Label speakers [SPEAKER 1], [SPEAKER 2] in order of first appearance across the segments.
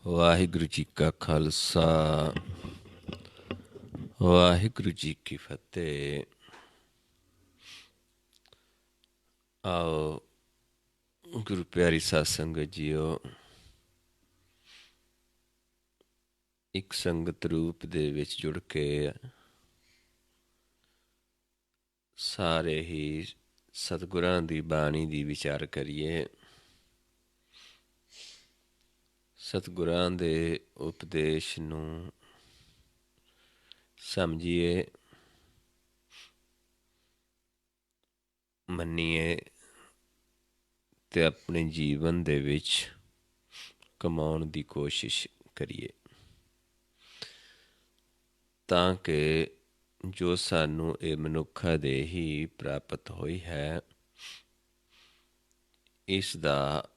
[SPEAKER 1] ਵਾਹਿਗੁਰੂ ਜੀ ਕਾ ਖਾਲਸਾ, ਵਾਹਿਗੁਰੂ ਜੀ ਕੀ ਫਤਿਹ। ਆਓ ਗੁਰੂ ਪਿਆਰੀ ਸਾਧ ਸੰਗਤ ਜੀਓ, ਇੱਕ ਸੰਗਤ ਰੂਪ ਦੇ ਵਿੱਚ ਜੁੜ ਕੇ ਸਾਰੇ ਹੀ ਸਤਿਗੁਰਾਂ ਦੀ ਬਾਣੀ ਦੀ ਵਿਚਾਰ ਕਰੀਏ। ਸਤਿਗੁਰਾਂ ਦੇ ਉਪਦੇਸ਼ ਨੂੰ ਸਮਝੀਏ, ਮੰਨੀਏ ਅਤੇ ਆਪਣੇ ਜੀਵਨ ਦੇ ਵਿੱਚ ਕਮਾਉਣ ਦੀ ਕੋਸ਼ਿਸ਼ ਕਰੀਏ, ਤਾਂ ਕਿ ਜੋ ਸਾਨੂੰ ਇਹ ਮਨੁੱਖਾ ਦੇਹੀ ਪ੍ਰਾਪਤ ਹੋਈ ਹੈ, ਇਸ ਦਾ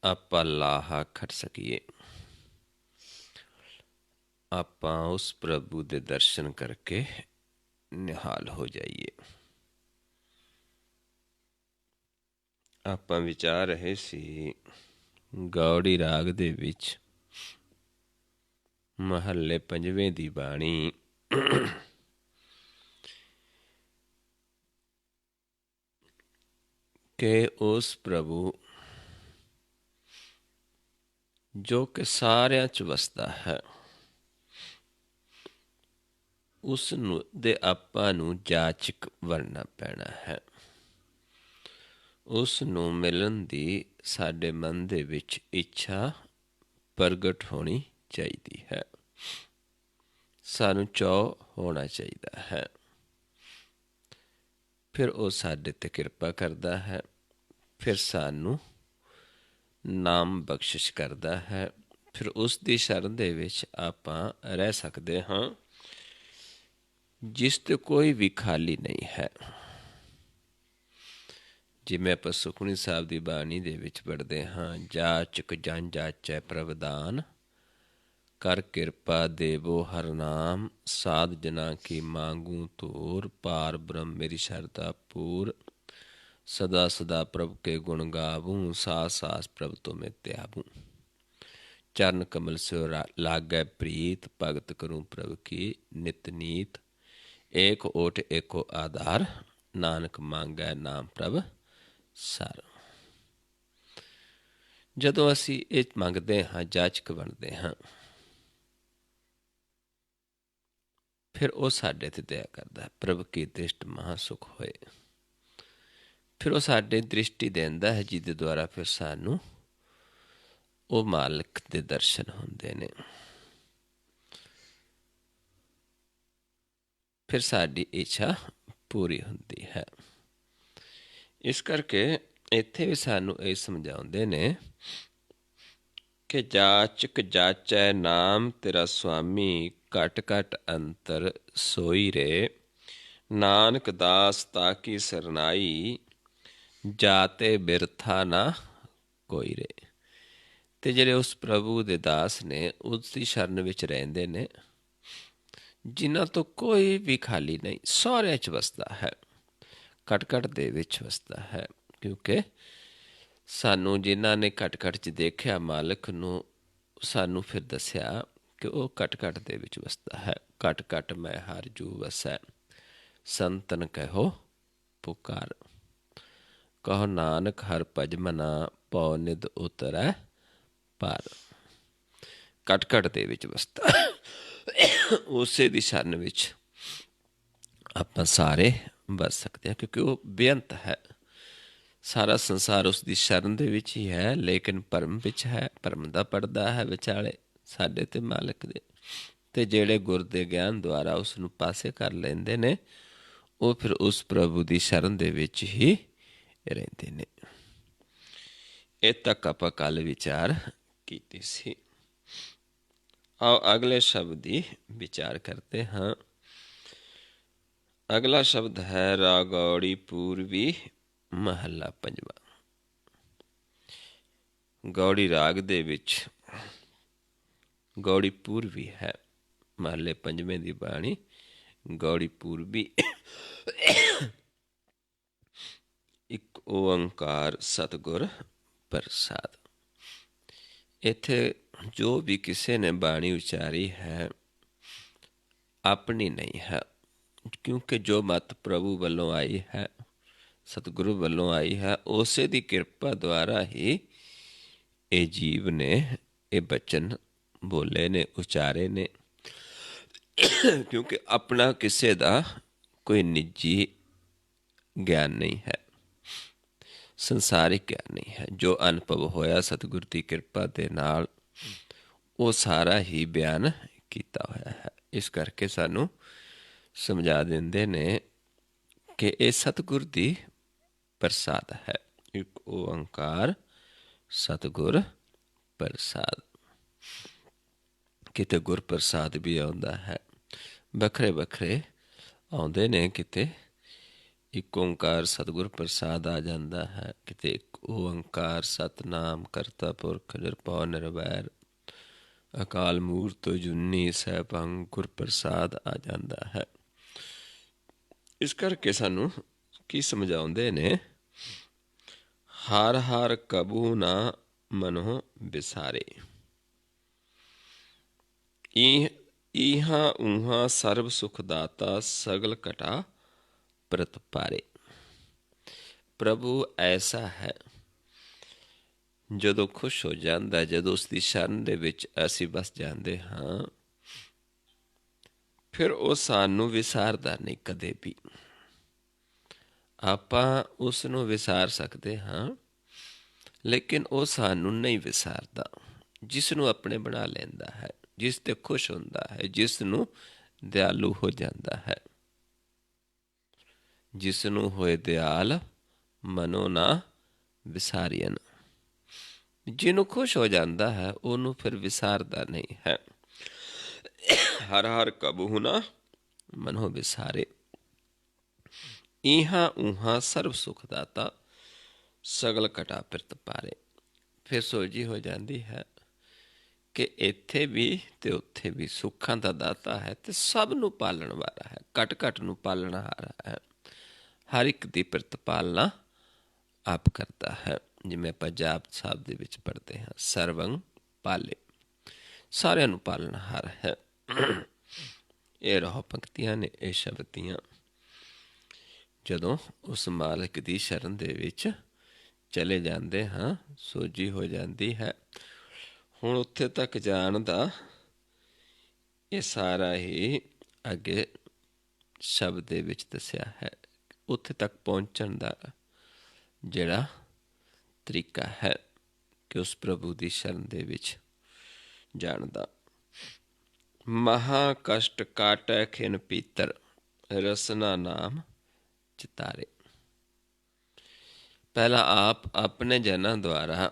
[SPEAKER 1] ਆਪਾਂ ਲਾਹਾ ਖੱਟ ਸਕੀਏ। ਆਪਾਂ ਉਸ ਪ੍ਰਭੂ ਦੇ ਦਰਸ਼ਨ ਕਰਕੇ ਨਿਹਾਲ ਹੋ ਜਾਈਏ। ਆਪਾਂ ਵਿਚਾਰ ਰਹੇ ਸੀ ਗੌੜੀ ਰਾਗ ਦੇ ਵਿੱਚ ਮਹੱਲੇ ਪੰਜਵੇਂ ਦੀ ਬਾਣੀ। ਕਿ ਉਸ ਪ੍ਰਭੂ ਜੋ ਕਿ ਸਾਰਿਆਂ 'ਚ ਵਸਦਾ ਹੈ, ਉਸ ਨੂੰ ਦੇ ਆਪਾਂ ਨੂੰ ਜਾਚਕ ਬਣਨਾ ਪੈਣਾ ਹੈ। ਉਸ ਨੂੰ ਮਿਲਣ ਦੀ ਸਾਡੇ ਮਨ ਦੇ ਵਿੱਚ ਇੱਛਾ ਪ੍ਰਗਟ ਹੋਣੀ ਚਾਹੀਦੀ ਹੈ, ਸਾਨੂੰ ਚਾਅ ਹੋਣਾ ਚਾਹੀਦਾ ਹੈ। ਫਿਰ ਉਹ ਸਾਡੇ 'ਤੇ ਕਿਰਪਾ ਕਰਦਾ ਹੈ, ਫਿਰ ਸਾਨੂੰ ਨਾਮ ਬਖਸ਼ਿਸ਼ ਕਰਦਾ ਹੈ। ਫਿਰ ਉਸ ਦੀ ਸ਼ਰਨ ਦੇ ਵਿੱਚ ਆਪਾਂ ਰਹਿ ਸਕਦੇ ਹਾਂ, ਜਿਸ 'ਤੇ ਕੋਈ ਵੀ ਖਾਲੀ ਨਹੀਂ ਹੈ। ਜਿਵੇਂ ਆਪਾਂ ਸੁਖਮਨੀ ਸਾਹਿਬ ਦੀ ਬਾਣੀ ਦੇ ਵਿੱਚ ਪੜ੍ਹਦੇ ਹਾਂ, ਜਾਚਕ ਜਨ ਜਾਚੈ ਪ੍ਰਭਦਾਨ, ਕਰ ਕਿਰਪਾ ਦੇਵੋ ਹਰ ਨਾਮ, ਸਾਧ ਜਨਾ ਕੀ ਮਾਂਗੂ ਧੂਰ, ਪਾਰ ਬ੍ਰਹਮ ਮੇਰੀ ਸ਼ਰਧਾ ਪੂਰ, ਸਦਾ ਸਦਾ ਪ੍ਰਭ ਕੇ ਗੁਣ ਗਾਵੂੰ, ਸਾਸ ਸਾਸ ਪ੍ਰਭ ਤੋਂ ਮੈਂ ਤਿਆਵੂੰ, ਚਰਨ ਕਮਲ ਸਿਓ ਲਾਗੈ ਪ੍ਰੀਤ, ਭਗਤ ਕਰੂੰ ਪ੍ਰਭ ਕੀ ਨਿਤ ਨੀਤ, ਏਕ ਓਟ ਏਕੋ ਆਧਾਰ, ਨਾਨਕ ਮੰਗੈ ਨਾਮ ਪ੍ਰਭ ਸਰ। ਜਦੋਂ ਅਸੀਂ ਇਹ ਮੰਗਦੇ ਹਾਂ, ਜਾਚਕ ਬਣਦੇ ਹਾਂ, ਫਿਰ ਉਹ ਸਾਡੇ 'ਤੇ ਦਇਆ ਕਰਦਾ ਹੈ। ਪ੍ਰਭ ਕੀ ਦ੍ਰਿਸ਼ਟ ਮਹਾ ਸੁਖ ਹੋਏ। ਫਿਰ ਉਹ ਸਾਡੇ ਦ੍ਰਿਸ਼ਟੀ ਦਿੰਦਾ ਹੈ, ਜਿਹਦੇ ਦੁਆਰਾ ਫਿਰ ਸਾਨੂੰ ਉਹ ਮਾਲਕ ਦੇ ਦਰਸ਼ਨ ਹੁੰਦੇ ਨੇ। ਫਿਰ ਸਾਡੀ ਇੱਛਾ ਪੂਰੀ ਹੁੰਦੀ ਹੈ। ਇਸ ਕਰਕੇ ਇੱਥੇ ਵੀ ਸਾਨੂੰ ਇਹ ਸਮਝਾਉਂਦੇ ਨੇ ਕਿ ਜਾਚਕ ਜਾਚੈ ਨਾਮ ਤੇਰਾ ਸੁਆਮੀ, ਘਟ ਘਟ ਅੰਤਰ ਸੋਈ ਰੇ, ਨਾਨਕ ਦਾਸ ਤਾਕੀ ਸਰਨਾਈ, ਜਾਤੇ ਬਿਰਥਾ ਨਾ ਕੋਈ ਰੇ। ਅਤੇ ਜਿਹੜੇ ਉਸ ਪ੍ਰਭੂ ਦੇ ਦਾਸ ਨੇ, ਉਸ ਦੀ ਸ਼ਰਨ ਵਿੱਚ ਰਹਿੰਦੇ ਨੇ, ਜਿਨ੍ਹਾਂ ਤੋਂ ਕੋਈ ਵੀ ਖਾਲੀ ਨਹੀਂ, ਸਾਰਿਆਂ 'ਚ ਵਸਦਾ ਹੈ, ਘਟ ਘਟ ਦੇ ਵਿੱਚ ਵਸਦਾ ਹੈ। ਕਿਉਂਕਿ ਸਾਨੂੰ ਜਿਨ੍ਹਾਂ ਨੇ ਘਟ ਘਟ 'ਚ ਦੇਖਿਆ ਮਾਲਕ ਨੂੰ, ਸਾਨੂੰ ਫਿਰ ਦੱਸਿਆ ਕਿ ਉਹ ਘਟ ਘਟ ਦੇ ਵਿੱਚ ਵਸਦਾ ਹੈ। ਘਟ ਘਟ ਮੈਂ ਹਰ ਜੂ ਵਸੈ, ਸੰਤਨ ਕਹਿਓ ਪੁਕਾਰ, ਕਹੋ ਨਾਨਕ ਹਰ ਭਜ ਮਨਾ, ਪਉ ਨਿਧ ਉਤਰੈ ਪਾਰ। ਘਟ ਘਟ ਦੇ ਵਿੱਚ ਵਸਦਾ, ਉਸੇ ਦੀ ਸ਼ਰਨ ਵਿੱਚ ਆਪਾਂ ਸਾਰੇ ਬਸ ਸਕਦੇ ਹਾਂ, ਕਿਉਂਕਿ ਉਹ ਬੇਅੰਤ ਹੈ। ਸਾਰਾ ਸੰਸਾਰ ਉਸ ਦੀ ਸ਼ਰਨ ਦੇ ਵਿੱਚ ਹੀ ਹੈ, ਲੇਕਿਨ ਭਰਮ ਵਿੱਚ ਹੈ, ਭਰਮ ਦਾ ਪਰਦਾ ਹੈ ਵਿਚਾਲੇ ਸਾਡੇ ਅਤੇ ਮਾਲਕ ਦੇ। ਅਤੇ ਜਿਹੜੇ ਗੁਰ ਦੇ ਗਿਆਨ ਦੁਆਰਾ ਉਸ ਨੂੰ ਪਾਸੇ ਕਰ ਲੈਂਦੇ ਨੇ, ਉਹ ਫਿਰ ਉਸ ਪ੍ਰਭੂ ਦੀ ਸ਼ਰਨ ਦੇ ਵਿੱਚ ਹੀ ਰਹਿੰਦੇ ਨੇ। ਇਹ ਤੱਕ ਆਪਾਂ ਕੱਲ੍ਹ ਵਿਚਾਰ ਕੀਤੀ ਸੀ। ਆਓ ਅਗਲੇ ਸ਼ਬਦ ਦੀ ਵਿਚਾਰ ਕਰਦੇ ਹਾਂ। ਅਗਲਾ ਸ਼ਬਦ ਹੈ ਰਾਗੌੜੀ ਪੂਰਵੀ, ਮਹੱਲਾ ਪੰਜਵਾਂ। ਗੌੜੀ ਰਾਗ ਦੇ ਵਿੱਚ ਗੌੜੀ ਪੂਰਬੀ ਹੈ। ਮਹੱਲੇ ਪੰਜਵੇਂ ਦੀ ਬਾਣੀ ਗੌੜੀ ਪੂਰਬੀ। ਇੱਕ ਓੰਕਾਰ ਸਤਿਗੁਰ ਪ੍ਰਸਾਦ। ਇੱਥੇ ਜੋ ਵੀ ਕਿਸੇ ਨੇ ਬਾਣੀ ਉਚਾਰੀ ਹੈ ਆਪਣੀ ਨਹੀਂ ਹੈ, ਕਿਉਂਕਿ ਜੋ ਮੱਤ ਪ੍ਰਭੂ ਵੱਲੋਂ ਆਈ ਹੈ, ਸਤਿਗੁਰੂ ਵੱਲੋਂ ਆਈ ਹੈ, ਉਸੇ ਦੀ ਕਿਰਪਾ ਦੁਆਰਾ ਹੀ ਇਹ ਜੀਵ ਨੇ ਇਹ ਬਚਨ ਬੋਲੇ ਨੇ, ਉਚਾਰੇ ਨੇ। ਕਿਉਂਕਿ ਆਪਣਾ ਕਿਸੇ ਦਾ ਕੋਈ ਨਿੱਜੀ ਗਿਆਨ ਨਹੀਂ ਹੈ, ਸੰਸਾਰਿਕ ਗਿਆਨ ਨਹੀਂ ਹੈ। ਜੋ ਅਨੁਭਵ ਹੋਇਆ ਸਤਿਗੁਰ ਦੀ ਕਿਰਪਾ ਦੇ ਨਾਲ, ਉਹ ਸਾਰਾ ਹੀ ਬਿਆਨ ਕੀਤਾ ਹੋਇਆ ਹੈ। ਇਸ ਕਰਕੇ ਸਾਨੂੰ ਸਮਝਾ ਦਿੰਦੇ ਨੇ ਕਿ ਇਹ ਸਤਿਗੁਰ ਦੀ ਪ੍ਰਸਾਦ ਹੈ। ਇੱਕ ਓੰਕਾਰ ਸਤਿਗੁਰ ਪ੍ਰਸਾਦ। ਕਿਤੇ ਗੁਰ ਪ੍ਰਸਾਦ ਵੀ ਆਉਂਦਾ ਹੈ, ਵੱਖਰੇ ਵੱਖਰੇ ਆਉਂਦੇ ਨੇ। ਕਿਤੇ ਇੱਕ ਓੰਕਾਰ ਸਤਿਗੁਰ ਪ੍ਰਸਾਦ ਆ ਜਾਂਦਾ ਹੈ, ਕਿਤੇ ਇੱਕ ਓੰਕਾਰ ਸਤਿਨਾਮ ਕਰਤਾ ਪੁਰਖ ਨਿਰਭਉ ਨਿਰਵੈਰ ਅਕਾਲ ਮੂਰਤਿ ਅਜੂਨੀ ਸੈਭੰ ਗੁਰ ਪ੍ਰਸਾਦ ਆ ਜਾਂਦਾ ਹੈ। ਇਸ ਕਰਕੇ ਸਾਨੂੰ ਕੀ ਸਮਝਾਉਂਦੇ ਨੇ, ਹਰ ਹਰ ਕਬੂ ਨਾ ਮਨੋ ਵਿਸਾਰੇ, ਈਹਾਂ ਊਹਾਂ ਸਰਬ ਸੁਖ ਦਾਤਾ ਸਗਲ ਘਟਾ ਪ੍ਰਤਪਾਰੇ। ਪ੍ਰਭੂ ਐਸਾ ਹੈ, ਜਦੋਂ ਖੁਸ਼ ਹੋ ਜਾਂਦਾ, ਜਦੋਂ ਉਸ ਦੀ ਸ਼ਰਨ ਦੇ ਵਿੱਚ ਅਸੀਂ ਬਸ ਜਾਂਦੇ ਹਾਂ, ਫਿਰ ਉਹ ਸਾਨੂੰ ਵਿਸਾਰਦਾ ਨਹੀਂ ਕਦੇ ਵੀ। ਆਪਾਂ ਉਸ ਨੂੰ ਵਿਸਾਰ ਸਕਦੇ ਹਾਂ, ਲੇਕਿਨ ਉਹ ਸਾਨੂੰ ਨਹੀਂ ਵਿਸਾਰਦਾ। ਜਿਸ ਨੂੰ ਆਪਣੇ ਬਣਾ ਲੈਂਦਾ ਹੈ, ਜਿਸ ਤੇ ਖੁਸ਼ ਹੁੰਦਾ ਹੈ, ਜਿਸ ਨੂੰ ਦਿਆਲੂ ਹੋ ਜਾਂਦਾ ਹੈ। ਜਿਸ ਨੂੰ ਹੋਏ ਦਿਆਲ ਮਨੋ ਨਾ ਵਿਸਾਰੀਅਨ। ਜਿਹਨੂੰ ਖੁਸ਼ ਹੋ ਜਾਂਦਾ ਹੈ ਉਹਨੂੰ ਫਿਰ ਵਿਸਾਰਦਾ ਨਹੀਂ ਹੈ। ਹਰ ਹਰ ਕਬਹੂ ਨਾ ਮਨੋ ਵਿਸਾਰੇ, ਈਹਾਂ ਊਹਾਂ ਸਰਬ ਸੁਖ ਦਾਤਾ ਸਗਲ ਘਟਾ ਪ੍ਰਤਪਾਰੇ। ਫਿਰ ਸੋਝੀ ਹੋ ਜਾਂਦੀ ਹੈ ਕਿ ਇੱਥੇ ਵੀ ਤੇ ਉੱਥੇ ਵੀ ਸੁੱਖਾਂ ਦਾ ਦਾਤਾ ਹੈ ਤੇ ਸਭ ਨੂੰ ਪਾਲਣ ਵਾਲਾ ਹੈ, ਘਟ ਘਟ ਨੂੰ ਪਾਲਣਹਾਰਾ ਹੈ। ਹਰ ਇੱਕ ਦੀ ਪ੍ਰਤਪਾਲਨਾ ਆਪ ਕਰਦਾ ਹੈ। ਜਿਵੇਂ ਆਪਾਂ ਜਾਪ ਸਾਹਿਬ ਦੇ ਵਿੱਚ ਪੜ੍ਹਦੇ ਹਾਂ, ਸਰਵੰ ਪਾਲੇ, ਸਾਰਿਆਂ ਨੂੰ ਪਾਲਣਹਾਰ ਹੈ। ਇਹ ਰਹੋ ਪੰਕਤੀਆਂ ਨੇ, ਇਹ ਸ਼ਬਦੀਆਂ। ਜਦੋਂ ਉਸ ਮਾਲਕ ਦੀ ਸ਼ਰਨ ਦੇ ਵਿੱਚ ਚਲੇ ਜਾਂਦੇ ਹਾਂ, ਸੋਝੀ ਹੋ ਜਾਂਦੀ ਹੈ। ਹੁਣ ਉੱਥੇ ਤੱਕ ਜਾਣ ਦਾ ਇਹ ਸਾਰਾ ਹੀ ਅੱਗੇ ਸ਼ਬਦ ਦੇ ਵਿੱਚ ਦੱਸਿਆ ਹੈ। ਉੱਥੇ ਤੱਕ ਪਹੁੰਚਣ ਦਾ ਜਿਹੜਾ ਤਰੀਕਾ ਹੈ ਕਿ ਉਸ ਪ੍ਰਭੂ ਦੀ ਸ਼ਰਨ ਦੇ ਵਿੱਚ ਜਾਣ ਦਾ। ਮਹਾ ਕਸ਼ਟ ਕਾਟੈ ਖਿਨ ਪੀਤਰ, ਰਸਨਾ ਨਾਮ ਚਿਤਾਰੇ। ਪਹਿਲਾਂ ਆਪ ਆਪਣੇ ਜਨਾਂ ਦੁਆਰਾ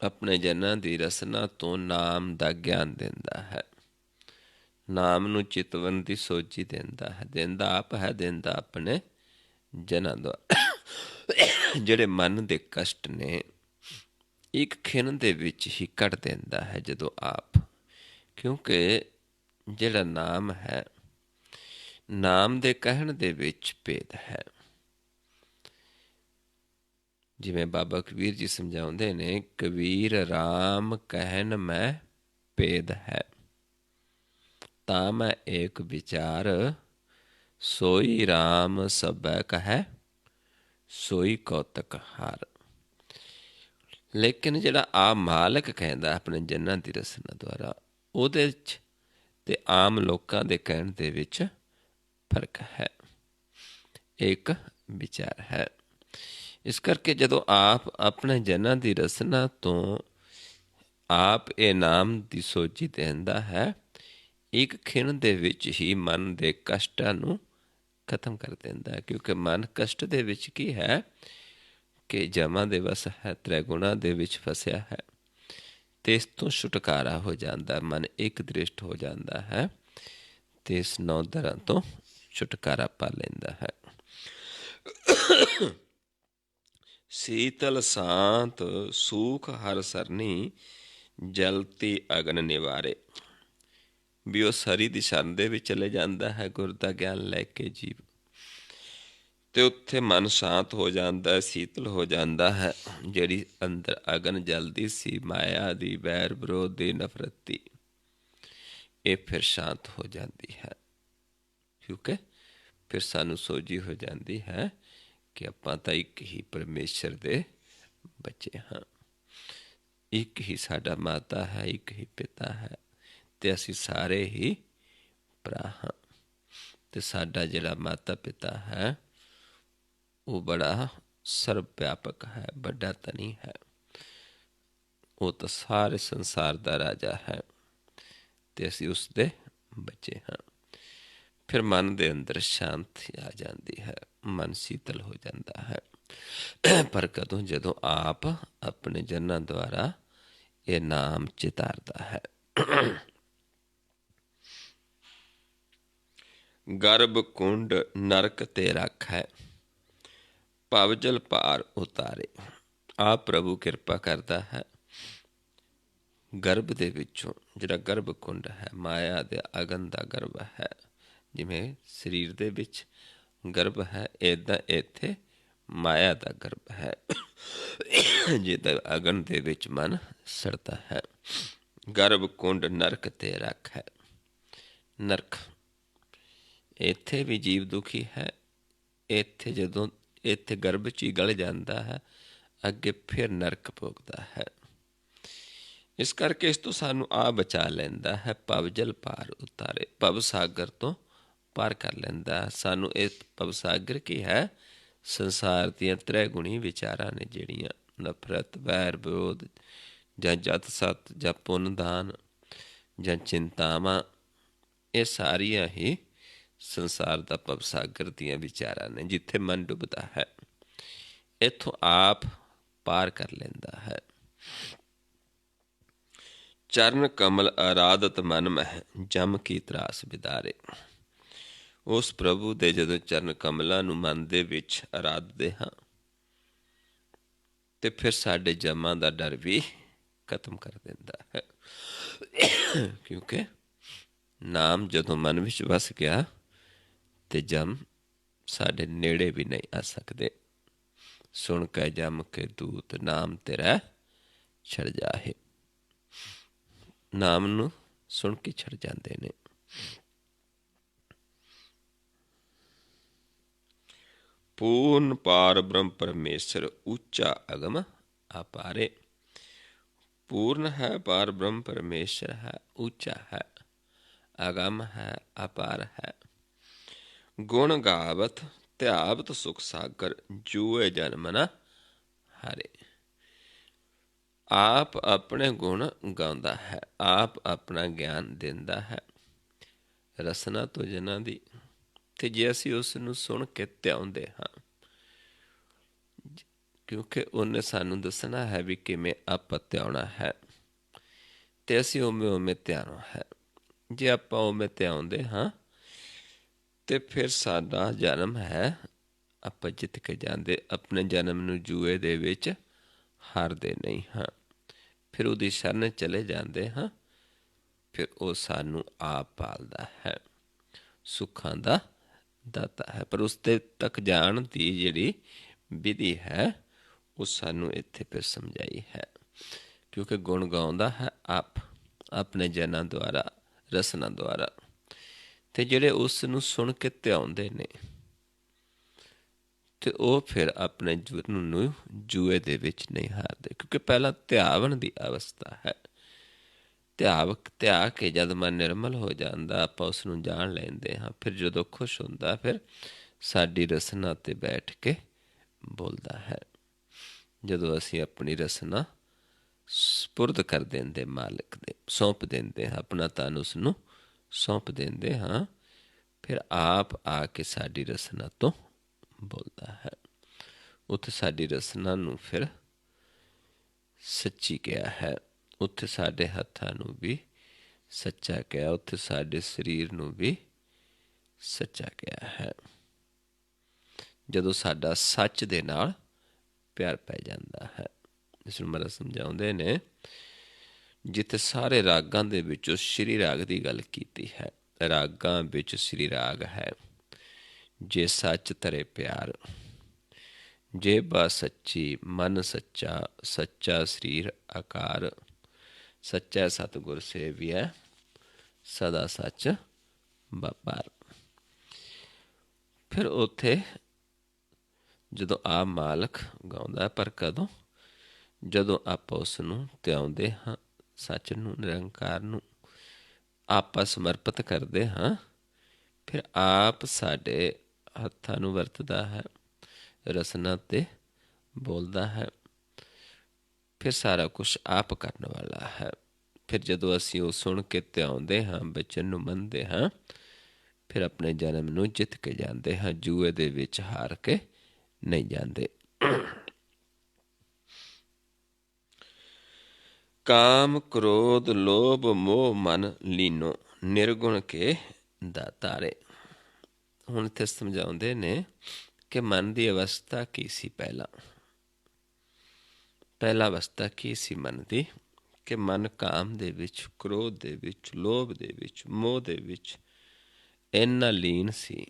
[SPEAKER 1] ਆਪਣੇ ਜਨਾਂ ਦੀ ਰਸਨਾ ਤੋਂ ਨਾਮ ਦਾ ਗਿਆਨ ਦਿੰਦਾ ਹੈ, ਨਾਮ ਨੂੰ ਚਿਤਵਨ ਦੀ ਸੋਝੀ ਦਿੰਦਾ ਹੈ। ਦਿੰਦਾ ਆਪ ਹੈ, ਦਿੰਦਾ ਆਪਣੇ ਜਨਾਂ ਦੁਆਰਾ। ਜਿਹੜੇ ਮਨ ਦੇ ਕਸ਼ਟ ਨੇ ਇੱਕ ਖਿਣ ਦੇ ਵਿੱਚ ਹੀ ਕੱਢ ਦਿੰਦਾ ਹੈ ਜਦੋਂ ਆਪ। ਕਿਉਂਕਿ ਜਿਹੜਾ ਨਾਮ ਹੈ, ਨਾਮ ਦੇ ਕਹਿਣ ਦੇ ਵਿੱਚ ਭੇਦ ਹੈ। ਜਿਵੇਂ ਬਾਬਾ ਕਬੀਰ ਜੀ ਸਮਝਾਉਂਦੇ ਨੇ, ਕਬੀਰ ਰਾਮ ਕਹਿਣ ਮੈਂ ਭੇਦ ਹੈ, ਤਾਂ ਮੈਂ ਏਕ ਵਿਚਾਰ, ਸੋਈ ਰਾਮ ਸਭੈ ਕਹੈ, ਸੋਈ ਕੌਤਕ ਹਾਰ। ਲੇਕਿਨ ਜਿਹੜਾ ਆ ਮਾਲਕ ਕਹਿੰਦਾ ਆਪਣੇ ਜਨਾਂ ਦੀ ਰਸਨਾ ਦੁਆਰਾ, ਉਹਦੇ 'ਚ ਤੇ ਆਮ ਲੋਕਾਂ ਦੇ ਕਹਿਣ ਦੇ ਵਿੱਚ ਫਰਕ ਹੈ, ਇੱਕ ਵਿਚਾਰ ਹੈ। ਇਸ ਕਰਕੇ ਜਦੋਂ ਆਪ ਆਪਣੇ ਜਨਾਂ ਦੀ ਰਸਨਾ ਤੋਂ ਆਪ ਇਹ ਨਾਮ ਦੀ ਸੋਝੀ ਦਿੰਦਾ ਹੈ, ਇੱਕ ਖਿਣ ਦੇ ਵਿੱਚ ਹੀ ਮਨ ਦੇ ਕਸ਼ਟਾਂ ਨੂੰ ਖਤਮ ਕਰ ਦਿੰਦਾ ਹੈ। ਕਿਉਂਕਿ ਮਨ ਕਸ਼ਟ ਦੇ ਵਿੱਚ ਕੀ ਹੈ ਕਿ ਜਮਾਂ ਦੇ ਵਸ ਹੈ, ਤ੍ਰੈਗੁਣਾ ਦੇ ਵਿੱਚ ਫਸਿਆ ਹੈ, ਤੇ ਇਸ ਤੋਂ ਛੁਟਕਾਰਾ ਹੋ ਜਾਂਦਾ, ਮਨ ਇੱਕ ਦ੍ਰਿਸ਼ਟ ਹੋ ਜਾਂਦਾ ਹੈ ਤੇ ਇਸ 9 ਦਰਾਂ ਤੋਂ ਛੁਟਕਾਰਾ ਪਾ ਲੈਂਦਾ ਹੈ। ਸੀਤਲ ਸਾਂਤ ਸੂਖ ਹਰ ਸਰਨੀ, ਜਲਤੀ ਅਗਨ ਨਿਵਾਰੇ। ਵੀ ਉਹ ਸਰੀ ਦੀ ਸ਼ਰਨ ਦੇ ਵਿੱਚ ਚਲੇ ਜਾਂਦਾ ਹੈ ਗੁਰ ਦਾ ਗਿਆਨ ਲੈ ਕੇ ਜੀਵ, ਤੇ ਉੱਥੇ ਮਨ ਸ਼ਾਂਤ ਹੋ ਜਾਂਦਾ ਹੈ, ਸੀਤਲ ਹੋ ਜਾਂਦਾ ਹੈ। ਜਿਹੜੀ ਅੰਦਰ ਅਗਨ ਜਲਦੀ ਸੀ ਮਾਇਆ ਦੀ, ਵੈਰ ਵਿਰੋਧ ਦੀ, ਨਫ਼ਰਤ ਦੀ, ਇਹ ਫਿਰ ਸ਼ਾਂਤ ਹੋ ਜਾਂਦੀ ਹੈ। ਕਿਉਂਕਿ ਫਿਰ ਸਾਨੂੰ ਸੋਝੀ ਹੋ ਜਾਂਦੀ ਹੈ ਕਿ ਆਪਾਂ ਤਾਂ ਇੱਕ ਹੀ ਪਰਮੇਸ਼ਰ ਦੇ ਬੱਚੇ ਹਾਂ, ਇੱਕ ਹੀ ਸਾਡਾ ਮਾਤਾ ਹੈ, ਇੱਕ ਹੀ ਪਿਤਾ ਹੈ, ਅਤੇ ਅਸੀਂ ਸਾਰੇ ਹੀ ਭਰਾ ਹਾਂ। ਅਤੇ ਸਾਡਾ ਜਿਹੜਾ ਮਾਤਾ ਪਿਤਾ ਹੈ ਉਹ ਬੜਾ ਸਰਬ ਵਿਆਪਕ ਹੈ, ਵੱਡਾ ਤਾਂ ਨਹੀਂ ਹੈ, ਉਹ ਤਾਂ ਸਾਰੇ ਸੰਸਾਰ ਦਾ ਰਾਜਾ ਹੈ, ਅਤੇ ਅਸੀਂ ਉਸ ਦੇ ਬੱਚੇ ਹਾਂ। ਫਿਰ ਮਨ ਦੇ ਅੰਦਰ ਸ਼ਾਂਤੀ ਆ ਜਾਂਦੀ ਹੈ, ਮਨ ਸੀਤਲ ਹੋ ਜਾਂਦਾ ਹੈ। ਪਰ ਕਦੋਂ? ਜਦੋਂ ਆਪ ਆਪਣੇ ਜਨਾਂ ਦੁਆਰਾ ਇਹ ਨਾਮ ਚਿਤਾਰਦਾ ਹੈ। ਗਰਭ ਕੁੰਡ ਨਰਕ ਤੇ ਰੱਖੈ, ਭਵ ਜਲ ਪਾਰ ਉਤਾਰੇ। ਆਪ ਪ੍ਰਭੂ ਕਿਰਪਾ ਕਰਦਾ ਹੈ। ਗਰਭ ਦੇ ਵਿੱਚੋਂ ਜਿਹੜਾ ਗਰਭ ਕੁੰਡ ਹੈ, ਮਾਇਆ ਦੇ ਅਗਨ ਦਾ ਗਰਭ ਹੈ, ਜਿਵੇਂ ਸਰੀਰ ਦੇ ਵਿੱਚ ਗਰਭ ਹੈ, ਇੱਦਾਂ ਇੱਥੇ ਮਾਇਆ ਦਾ ਗਰਭ ਹੈ, ਜਿਹਦਾ ਅਗਨ ਦੇ ਵਿੱਚ ਮਨ ਸੜਦਾ ਹੈ। ਗਰਭ ਕੁੰਡ ਨਰਕ ਤੇ ਰੱਖੈ। ਨਰਕ, ਇੱਥੇ ਵੀ ਜੀਵ ਦੁਖੀ ਹੈ। ਇੱਥੇ ਜਦੋਂ ਇੱਥੇ ਗਰਭ 'ਚ ਹੀ ਗਲ ਜਾਂਦਾ ਹੈ, ਅੱਗੇ ਫਿਰ ਨਰਕ ਭੋਗਦਾ ਹੈ। ਇਸ ਕਰਕੇ ਇਸ ਤੋਂ ਸਾਨੂੰ ਆ ਬਚਾ ਲੈਂਦਾ ਹੈ, ਭਵ ਜਲ ਪਾਰ ਉਤਾਰੇ। ਭਵ ਸਾਗਰ ਤੋਂ ਪਾਰ ਕਰ ਲੈਂਦਾ ਹੈ ਸਾਨੂੰ। ਇਹ ਭਵ ਸਾਗਰ ਕੀ ਹੈ? ਸੰਸਾਰ ਦੀਆਂ ਤ੍ਰੈਗੁਣੀ ਵਿਚਾਰਾਂ ਨੇ, ਜਿਹੜੀਆਂ ਨਫ਼ਰਤ, ਵੈਰ ਵਿਰੋਧ, ਜਾਂ ਜਤ ਸਤ, ਜਾਂ ਪੁੰਨ ਦਾਨ, ਜਾਂ ਚਿੰਤਾਵਾਂ, ਇਹ ਸਾਰੀਆਂ ਹੀ ਸੰਸਾਰ ਦਾ ਭਵ ਸਾਗਰ ਦੀਆਂ ਵਿਚਾਰਾਂ ਨੇ, ਜਿੱਥੇ ਮਨ ਡੁੱਬਦਾ ਹੈ। ਇੱਥੋਂ ਆਪ ਪਾਰ ਕਰ ਲੈਂਦਾ ਹੈ। ਚਰਨ ਕਮਲ ਅਰਾਧਤ ਮਨ ਮਹਿ, ਜਮ ਕੀ ਤਰਾਸ ਬਿਦਾਰੇ। ਉਸ ਪ੍ਰਭੂ ਦੇ ਜਦੋਂ ਚਰਨ ਕਮਲਾਂ ਨੂੰ ਮਨ ਦੇ ਵਿੱਚ ਅਰਾਧਦੇ ਹਾਂ, ਤੇ ਫਿਰ ਸਾਡੇ ਜਮਾਂ ਦਾ ਡਰ ਵੀ ਖਤਮ ਕਰ ਦਿੰਦਾ ਹੈ। ਕਿਉਂਕਿ ਨਾਮ ਜਦੋਂ ਮਨ ਵਿੱਚ ਵਸ ਗਿਆ ਤੇ ਜਮ ਸਾਡੇ ਨੇੜੇ ਵੀ ਨਹੀਂ ਆ ਸਕਦੇ। ਸੁਣ ਕੇ ਜਮ ਕੇ ਦੂਤ, ਨਾਮ ਤੇਰਾ ਛੜ ਜਾਹੇ। ਨਾਮ ਨੂੰ ਸੁਣ ਕੇ ਛੜ ਜਾਂਦੇ ਨੇ। ਪੂਰਨ ਪਾਰ ਬ੍ਰਹਮ ਪਰਮੇਸ਼ਰ, ਉੱਚਾ ਅਗਮ ਅਪਾਰੇ। ਪੂਰਨ ਹੈ, ਪਾਰ ਬ੍ਰਹਮ ਪਰਮੇਸ਼ਰ ਹੈ, ਉੱਚਾ ਹੈ, ਅਗਮ ਹੈ, ਅਪਾਰ ਹੈ। ਗੁਣ ਗਾਵਤ ਧਿਆਵਤ ਸੁਖ ਸਾਗਰ, ਜੂਏ ਜਨਮ ਨ ਹਾਰੇ। ਆਪ ਆਪਣੇ ਗੁਣ ਗਾਉਂਦਾ ਹੈ, ਆਪ ਆਪਣਾ ਗਿਆਨ ਦਿੰਦਾ ਹੈ ਰਸਨਾ ਤੋਂ ਜਨਾਂ ਦੀ। ਅਤੇ ਜੇ ਅਸੀਂ ਉਸ ਨੂੰ ਸੁਣ ਕੇ ਧਿਆਉਂਦੇ ਹਾਂ, ਕਿਉਂਕਿ ਉਹਨੇ ਸਾਨੂੰ ਦੱਸਣਾ ਹੈ ਵੀ ਕਿਵੇਂ ਆਪਾਂ ਧਿਆਉਣਾ ਹੈ, ਅਤੇ ਅਸੀਂ ਉਵੇਂ ਉਵੇਂ ਧਿਆਉਣਾ ਹੈ। ਜੇ ਆਪਾਂ ਉਵੇਂ ਧਿਆਉਂਦੇ ਹਾਂ ਤੇ ਫਿਰ ਸਾਡਾ ਜਨਮ ਹੈ, ਆਪਾਂ ਜਿੱਤ ਕੇ ਜਾਂਦੇ। ਆਪਣੇ ਜਨਮ ਨੂੰ ਜੂਏ ਦੇ ਵਿੱਚ ਹਾਰਦੇ ਨਹੀਂ ਹਾਂ, ਫਿਰ ਉਹਦੀ ਸ਼ਰਨ ਚਲੇ ਜਾਂਦੇ ਹਾਂ। ਫਿਰ ਉਹ ਸਾਨੂੰ ਆਪ ਪਾਲਦਾ ਹੈ, ਸੁੱਖਾਂ ਦਾ ਦਾਤਾ ਹੈ। ਪਰ ਉਸ ਦੇ ਤੱਕ ਜਾਣ ਦੀ ਜਿਹੜੀ ਵਿਧੀ ਹੈ ਉਹ ਸਾਨੂੰ ਇੱਥੇ ਫਿਰ ਸਮਝਾਈ ਹੈ। ਕਿਉਂਕਿ ਗੁਣ ਗਾਉਂਦਾ ਹੈ ਆਪ ਆਪਣੇ ਜਨਾਂ ਦੁਆਰਾ, ਰਸਨਾ ਦੁਆਰਾ। ਅਤੇ ਜਿਹੜੇ ਉਸ ਨੂੰ ਸੁਣ ਕੇ ਧਿਆਉਂਦੇ ਨੇ, ਅਤੇ ਉਹ ਫਿਰ ਆਪਣੇ ਜੀਵਨ ਨੂੰ ਜੂਏ ਦੇ ਵਿੱਚ ਨਹੀਂ ਹਾਰਦੇ। ਕਿਉਂਕਿ ਪਹਿਲਾਂ ਧਿਆਵਨ ਦੀ ਅਵਸਥਾ ਹੈ। ਧਿਆ ਕੇ ਜਦ ਮਨ ਨਿਰਮਲ ਹੋ ਜਾਂਦਾ, ਆਪਾਂ ਉਸ ਨੂੰ ਜਾਣ ਲੈਂਦੇ ਹਾਂ। ਫਿਰ ਜਦੋਂ ਖੁਸ਼ ਹੁੰਦਾ, ਫਿਰ ਸਾਡੀ ਰਸਨਾ 'ਤੇ ਬੈਠ ਕੇ ਬੋਲਦਾ ਹੈ। ਜਦੋਂ ਅਸੀਂ ਆਪਣੀ ਰਸਨਾ ਸਪੁਰਦ ਕਰ ਦਿੰਦੇ ਮਾਲਕ ਦੇ, ਸੌਂਪ ਦਿੰਦੇ ਹਾਂ, ਆਪਣਾ ਤਨ ਉਸ ਨੂੰ ਸੌਂਪ ਦਿੰਦੇ ਹਾਂ, ਫਿਰ ਆਪ ਆ ਕੇ ਸਾਡੀ ਰਸਨਾ ਤੋਂ ਬੋਲਦਾ ਹੈ। ਉੱਥੇ ਸਾਡੀ ਰਸਨਾ ਨੂੰ ਫਿਰ ਸੱਚੀ ਕਿਹਾ ਹੈ, ਉੱਥੇ ਸਾਡੇ ਹੱਥਾਂ ਨੂੰ ਵੀ ਸੱਚਾ ਕਿਹਾ, ਉੱਥੇ ਸਾਡੇ ਸਰੀਰ ਨੂੰ ਵੀ ਸੱਚਾ ਕਿਹਾ ਹੈ। ਜਦੋਂ ਸਾਡਾ ਸੱਚ ਦੇ ਨਾਲ ਪਿਆਰ ਪੈ ਜਾਂਦਾ ਹੈ। ਇਸ ਨੂੰ ਮਹਾਰਾਜ ਸਮਝਾਉਂਦੇ ਨੇ, ਜਿੱਥੇ ਸਾਰੇ ਰਾਗਾਂ ਦੇ ਵਿੱਚੋਂ ਸ਼੍ਰੀ ਰਾਗ ਦੀ ਗੱਲ ਕੀਤੀ ਹੈ। ਰਾਗਾਂ ਵਿੱਚ ਸ਼੍ਰੀ ਰਾਗ ਹੈ। ਜੇ ਸੱਚ ਧਰੇ ਪਿਆਰ, ਜੇ ਬਾ ਸੱਚੀ ਮਨ ਸੱਚਾ, ਸੱਚਾ ਸਰੀਰ ਆਕਾਰ, ਸੱਚਾ ਸਤਿਗੁਰ ਸੇਵੀਐ, ਸਦਾ ਸੱਚ ਵਪਾਰ। ਫਿਰ ਉੱਥੇ ਜਦੋਂ ਆਪ ਮਾਲਕ ਗਾਉਂਦਾ, ਪਰ ਕਦੋਂ? ਜਦੋਂ ਆਪਾਂ ਉਸ ਨੂੰ ਧਿਆਉਂਦੇ ਹਾਂ, ਸੱਚ ਨੂੰ, ਨਿਰੰਕਾਰ ਨੂੰ ਆਪਾਂ ਸਮਰਪਿਤ ਕਰਦੇ ਹਾਂ, ਫਿਰ ਆਪ ਸਾਡੇ ਹੱਥਾਂ ਨੂੰ ਵਰਤਦਾ ਹੈ, ਰਸਨਾ 'ਤੇ ਬੋਲਦਾ ਹੈ। ਫਿਰ ਸਾਰਾ ਕੁਛ ਆਪ ਕਰਨ ਵਾਲਾ ਹੈ। ਫਿਰ ਜਦੋਂ ਅਸੀਂ ਉਹ ਸੁਣ ਕੇ ਧਿਆਉਂਦੇ ਹਾਂ, ਬਚਨ ਨੂੰ ਮੰਨਦੇ ਹਾਂ, ਫਿਰ ਆਪਣੇ ਜਨਮ ਨੂੰ ਜਿੱਤ ਕੇ ਜਾਂਦੇ ਹਾਂ, ਜੂਏ ਦੇ ਵਿੱਚ ਹਾਰ ਕੇ ਨਹੀਂ ਜਾਂਦੇ। ਕਾਮ ਕ੍ਰੋਧ ਲੋਭ ਮੋਹ ਮਨ ਲੀਨੋ, ਨਿਰਗੁਣ ਕੇ ਦਾਤਾਰੇ। ਹੁਣ ਇੱਥੇ ਸਮਝਾਉਂਦੇ ਨੇ ਕਿ ਮਨ ਦੀ ਅਵਸਥਾ ਕੀ ਸੀ ਪਹਿਲਾਂ। ਪਹਿਲਾ ਅਵਸਥਾ ਕੀ ਸੀ ਮਨ ਦੀ? ਕਿ ਮਨ ਕਾਮ ਦੇ ਵਿੱਚ, ਕ੍ਰੋਧ ਦੇ ਵਿੱਚ, ਲੋਭ ਦੇ ਵਿੱਚ, ਮੋਹ ਦੇ ਵਿੱਚ ਇੰਨਾ ਲੀਨ ਸੀ।